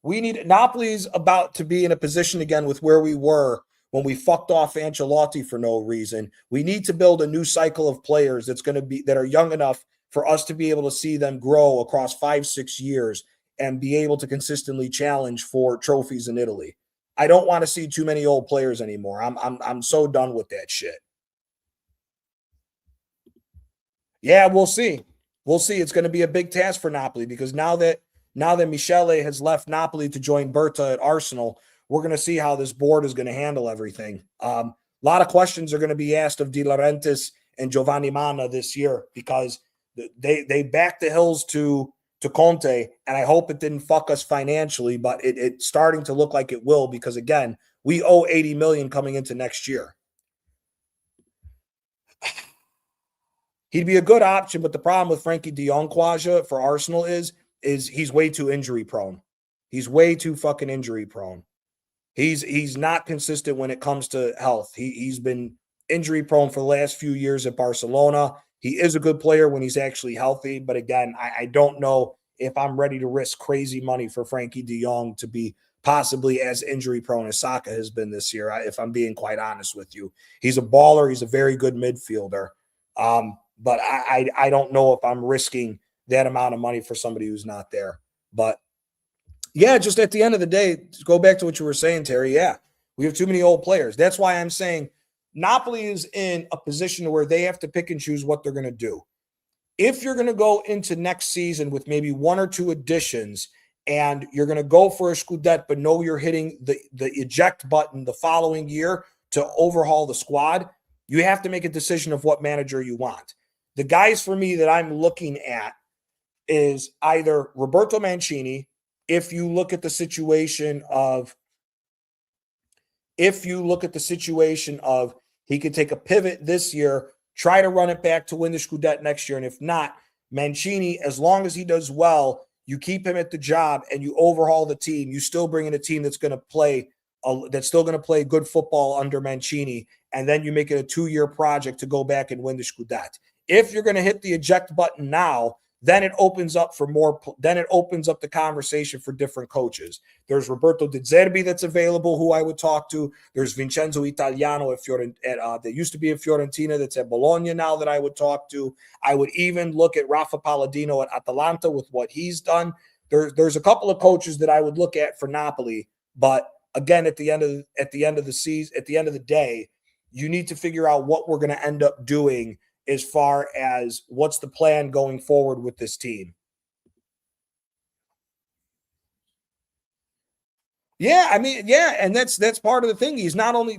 Napoli's about to be in a position again with where we were when we fucked off Ancelotti for no reason. We need to build a new cycle of players that are young enough for us to be able to see them grow across 5-6 years and be able to consistently challenge for trophies in Italy. I don't want to see too many old players anymore. I'm so done with that shit. Yeah, we'll see. It's going to be a big task for Napoli, because now that Michele has left Napoli to join Berta at Arsenal, we're going to see how this board is going to handle everything. A lot of questions are going to be asked of De Laurentiis and Giovanni Manna this year, because They backed the hills to Conte, and I hope it didn't fuck us financially, but it's starting to look like it will because again, we owe 80 million coming into next year. He'd be a good option, but the problem with Frankie de Jong Quaja for Arsenal is he's way too injury prone. He's way too fucking injury prone. He's not consistent when it comes to health. He's been injury prone for the last few years at Barcelona. He is a good player when he's actually healthy, but again, I don't know if I'm ready to risk crazy money for Frankie de Jong to be possibly as injury prone as Saka has been this year, if I'm being quite honest with you. He's a baller. He's a very good midfielder. But I don't know if I'm risking that amount of money for somebody who's not there. But yeah, just at the end of the day, to go back to what you were saying, Terry, yeah, we have too many old players. That's why I'm saying Napoli is in a position where they have to pick and choose what they're going to do. If you're going to go into next season with maybe one or two additions and you're going to go for a Scudetto, but know you're hitting the eject button the following year to overhaul the squad, you have to make a decision of what manager you want. The guys for me that I'm looking at is either Roberto Mancini, if you look at the situation of he could take a pivot this year, try to run it back to win the Scudetto next year. And if not, Mancini, as long as he does well, you keep him at the job and you overhaul the team. You still bring in a team that's going to play good football under Mancini, and then you make it a 2-year project to go back and win the Scudetto. If you're going to hit the eject button now, then it opens up the conversation for different coaches. There's Roberto De Zerbi that's available, who I would talk to. There's Vincenzo Italiano that used to be at Fiorentina, that's at Bologna now, that I would talk to. I would even look at Rafa Palladino at Atalanta with what he's done. There's a couple of coaches that I would look at for Napoli, but again, at the end of the day, you need to figure out what we're going to end up doing as far as what's the plan going forward with this team. Yeah, I mean, yeah, and that's part of the thing. He not only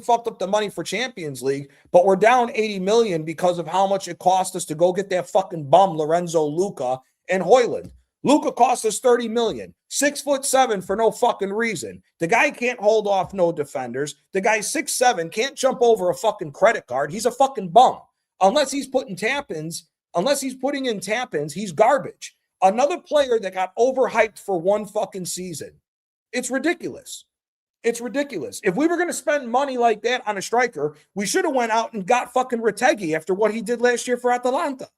fucked up the money for Champions League, but we're down 80 million because of how much it cost us to go get that fucking bum Lorenzo Luca and Højlund. Luca cost us 30 million, 6'7" for no fucking reason. The guy can't hold off no defenders. The guy's 6'7", can't jump over a fucking credit card. He's a fucking bum. Unless he's putting in tap-ins, he's garbage. Another player that got overhyped for one fucking season. It's ridiculous. It's ridiculous. If we were going to spend money like that on a striker, we should have went out and got fucking Retegui after what he did last year for Atalanta.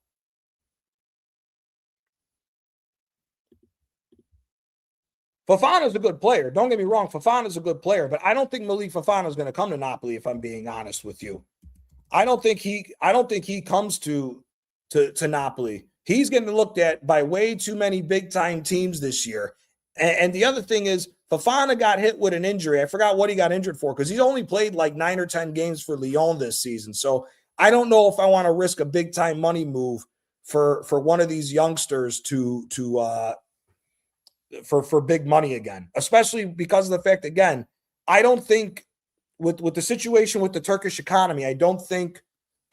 Fofana's a good player. Don't get me wrong. Fofana's a good player, but I don't think Malik Fofana is going to come to Napoli, if I'm being honest with you. I don't think he comes to Napoli. He's getting looked at by way too many big-time teams this year. And the other thing is, Fofana got hit with an injury. I forgot what he got injured for because he's only played like 9 or 10 games for Lyon this season. So I don't know if I want to risk a big-time money move for one of these youngsters for big money again, especially because of the fact, again, I don't think with the situation with the Turkish economy, I don't think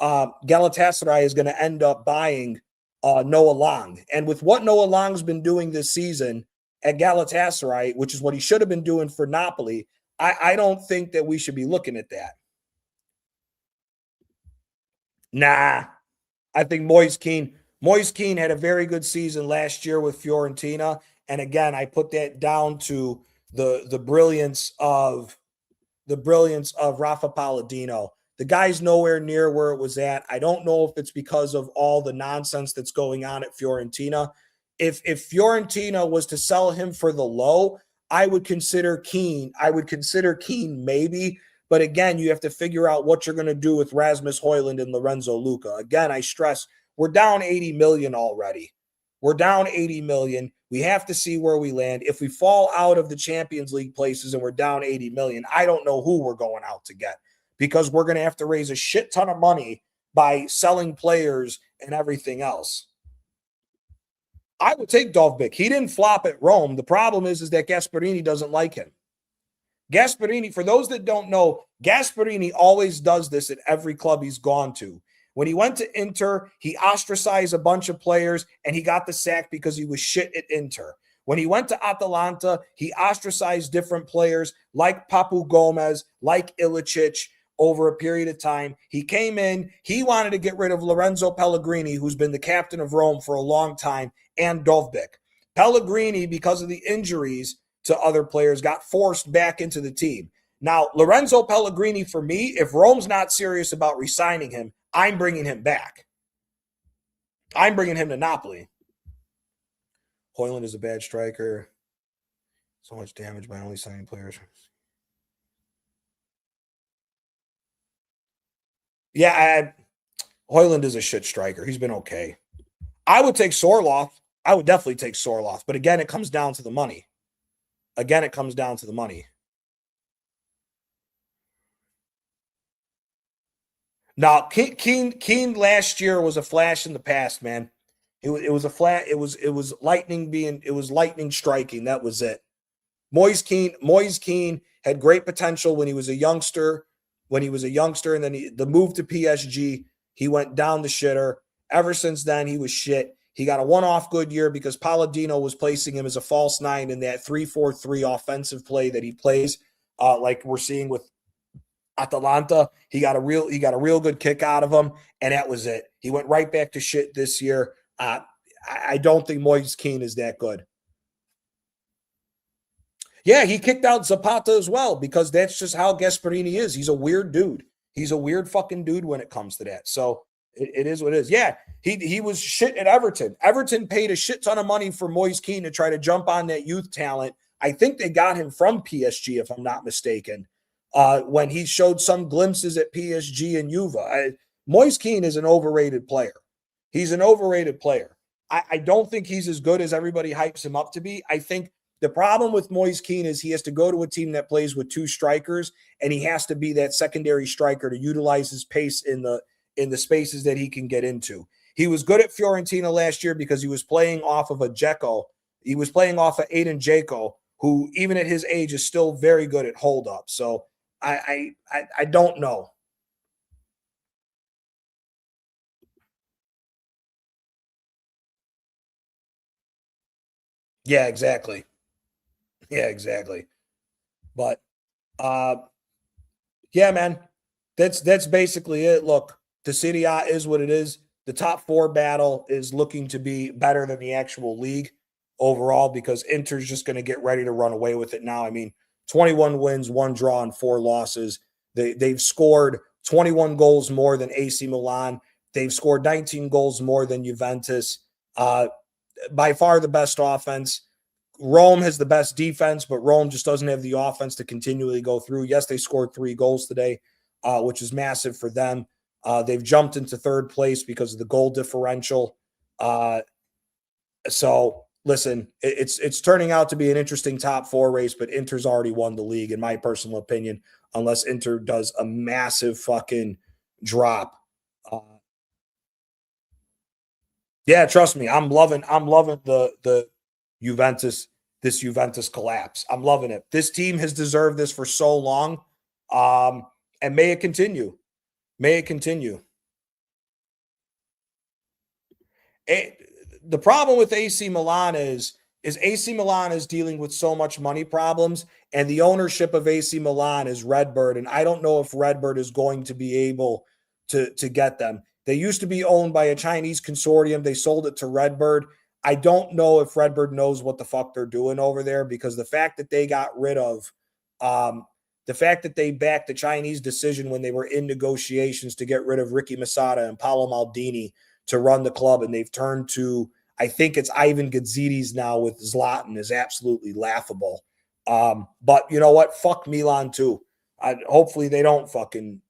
Galatasaray is going to end up buying Noah Lang. And with what Noah Lang's been doing this season at Galatasaray, which is what he should have been doing for Napoli, I don't think that we should be looking at that. Nah, I think Moise Kean had a very good season last year with Fiorentina. And again, I put that down to the brilliance of Rafa Palladino. The guy's nowhere near where it was at. I don't know if it's because of all the nonsense that's going on at Fiorentina. If Fiorentina was to sell him for the low, I would consider Kean. Maybe. But again, you have to figure out what you're going to do with Rasmus Højlund and Lorenzo Luca. Again, I stress, we're down 80 million already. We're down 80 million. We have to see where we land. If we fall out of the Champions League places and we're down 80 million, I don't know who we're going out to get, because we're going to have to raise a shit ton of money by selling players and everything else. I would take Dovbyk. He didn't flop at Rome. The problem is that Gasperini doesn't like him. Gasperini, for those that don't know, Gasperini always does this at every club he's gone to. When he went to Inter, he ostracized a bunch of players and he got the sack because he was shit at Inter. When he went to Atalanta, he ostracized different players like Papu Gomez, like Ilicic over a period of time. He came in, he wanted to get rid of Lorenzo Pellegrini, who's been the captain of Rome for a long time, and Dovbyk. Pellegrini, because of the injuries to other players, got forced back into the team. Now, Lorenzo Pellegrini, for me, if Rome's not serious about re-signing him, I'm bringing him back. I'm bringing him to Napoli. Højlund is a bad striker. So much damage by only signing players. Yeah, Højlund is a shit striker. He's been okay. I would take Sorloth. I would definitely take Sorloth. But again, it comes down to the money. Now, Keane last year was a flash in the past, man. It was a flat. It was lightning striking. That was it. Moise Keane had great potential when he was a youngster. And then the move to PSG, he went down the shitter. Ever since then, he was shit. He got a one-off good year because Palladino was placing him as a false nine in that 3-4-3 offensive play that he plays, like we're seeing with Atalanta. He got a real good kick out of him, and that was it. He went right back to shit this year. I don't think Moise Keane is that good. Yeah, he kicked out Zapata as well because that's just how Gasperini is. He's a weird dude. He's a weird fucking dude when it comes to that. So it is what it is. Yeah, he was shit at Everton. Everton paid a shit ton of money for Moise Keane to try to jump on that youth talent. I think they got him from PSG, if I'm not mistaken, when he showed some glimpses at PSG and Juve. Moise Keane is an overrated player. He's an overrated player. I don't think he's as good as everybody hypes him up to be. I think the problem with Moise Keane is he has to go to a team that plays with two strikers, and he has to be that secondary striker to utilize his pace in the spaces that he can get into. He was good at Fiorentina last year because he was playing off of a Dzeko. He was playing off of Aiden Dzeko, who even at his age is still very good at hold up. So I don't know. Yeah, exactly. Yeah, exactly. But uh yeah, man, that's basically it. Look, the Serie A is what it is. The top four battle is looking to be better than the actual league overall because Inter's just going to get ready to run away with it now. I mean, 21 wins, one draw, and four losses. They've scored 21 goals more than AC Milan. They've scored 19 goals more than Juventus. By far the best offense. Rome has the best defense, but Rome just doesn't have the offense to continually go through. Yes, they scored 3 goals today, which is massive for them. They've jumped into third place because of the goal differential. So listen, it's turning out to be an interesting top four race, but Inter's already won the league, in my personal opinion, unless Inter does a massive fucking drop. Uh, yeah, trust me, I'm loving the Juventus, this Juventus collapse. I'm loving it. This team has deserved this for so long. And may it continue. May it continue. The problem with AC Milan is AC Milan is dealing with so much money problems, and the ownership of AC Milan is Redbird, and I don't know if Redbird is going to be able to get them. They used to be owned by a Chinese consortium. They sold it to Redbird. I don't know if Redbird knows what the fuck they're doing over there because the fact that they got rid of the fact that they backed the Chinese decision when they were in negotiations to get rid of Ricky Masada and Paolo Maldini to run the club, and they've turned to, I think it's Ivan Gazidis now with Zlatan, is absolutely laughable. But you know what? Fuck Milan too. Hopefully they don't fucking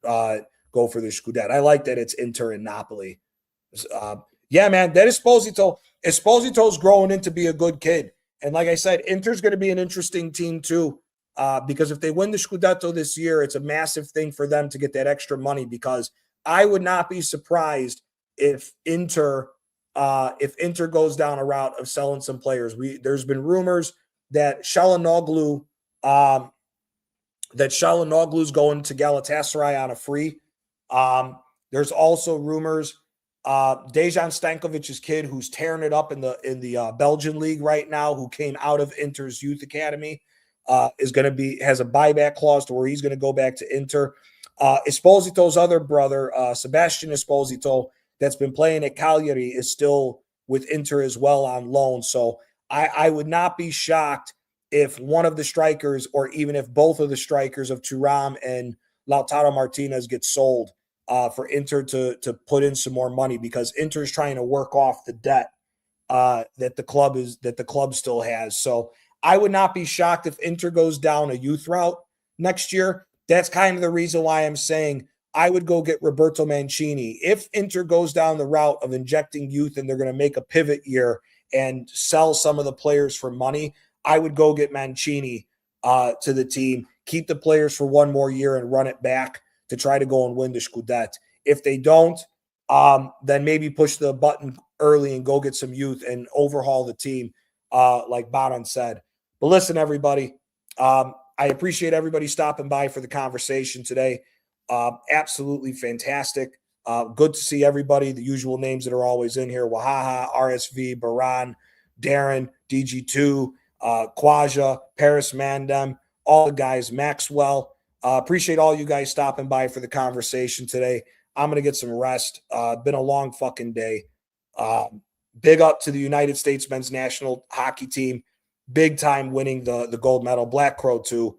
go for the Scudetto. I like that it's Inter and Napoli. Yeah, man, that Esposito. Esposito's growing into be a good kid. And like I said, Inter's going to be an interesting team too. Because if they win the Scudetto this year, it's a massive thing for them to get that extra money. Because I would not be surprised if Inter goes down a route of selling some players. There's been rumors that Çalhanoğlu is going to Galatasaray on a free. There's also rumors Dejan Stankovic's kid, who's tearing it up in the Belgian league right now, who came out of Inter's youth academy, has a buyback clause to where he's going to go back to Inter. Esposito's other brother, Sebastian Esposito, that's been playing at Cagliari, is still with Inter as well on loan. So I would not be shocked if one of the strikers, or even if both of the strikers of Thuram and Lautaro Martinez, get sold for Inter to put in some more money, because Inter is trying to work off the debt that the club still has. So I would not be shocked if Inter goes down a youth route next year. That's kind of the reason why I'm saying I would go get Roberto Mancini. If Inter goes down the route of injecting youth and they're going to make a pivot year and sell some of the players for money, I would go get Mancini to the team, keep the players for one more year and run it back to try to go and win the Scudetto. If they don't, then maybe push the button early and go get some youth and overhaul the team, like Baran said. But listen, everybody, I appreciate everybody stopping by for the conversation today. Absolutely fantastic. Good to see everybody, the usual names that are always in here: Wahaha, RSV, Baran, Darren, DG2, Quaja, Paris Mandem, all the guys, Maxwell. Appreciate all you guys stopping by for the conversation today. I'm going to get some rest. Been a long fucking day. Big up to the United States men's national hockey team. Big time winning the gold medal. Black Crow too.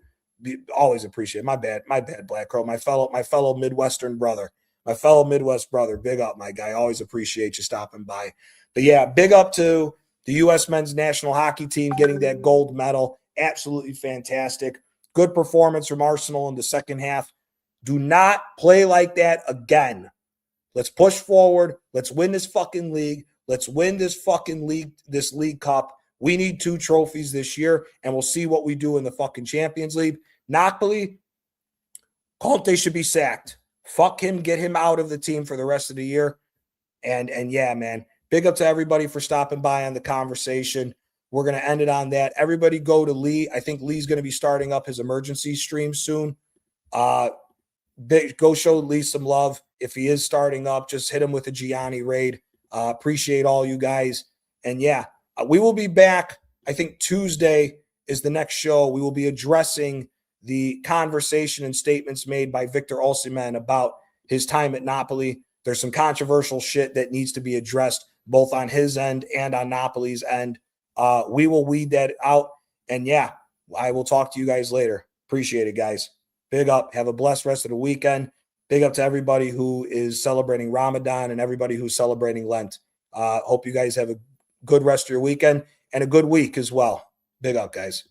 Always appreciate it. My bad, Black Crow. My fellow Midwestern brother. My fellow Midwest brother. Big up, my guy. Always appreciate you stopping by. But yeah, big up to the U.S. men's national hockey team getting that gold medal. Absolutely fantastic. Good performance from Arsenal in the second half. Do not play like that again. Let's push forward. Let's win this fucking league. Let's win this fucking league, this league cup. We need 2 trophies this year, and we'll see what we do in the fucking Champions League. Napoli, Conte should be sacked. Fuck him. Get him out of the team for the rest of the year. And yeah, man, big up to everybody for stopping by on the conversation. We're going to end it on that. Everybody go to Lee. I think Lee's going to be starting up his emergency stream soon. Go show Lee some love. If he is starting up, just hit him with a Gianni raid. Appreciate all you guys. And yeah, we will be back. I think Tuesday is the next show. We will be addressing the conversation and statements made by Victor Osimhen about his time at Napoli. There's some controversial shit that needs to be addressed both on his end and on Napoli's end. We will weed that out. And yeah, I will talk to you guys later. Appreciate it, guys. Big up. Have a blessed rest of the weekend. Big up to everybody who is celebrating Ramadan and everybody who's celebrating Lent. Hope you guys have a good rest of your weekend and a good week as well. Big up, guys.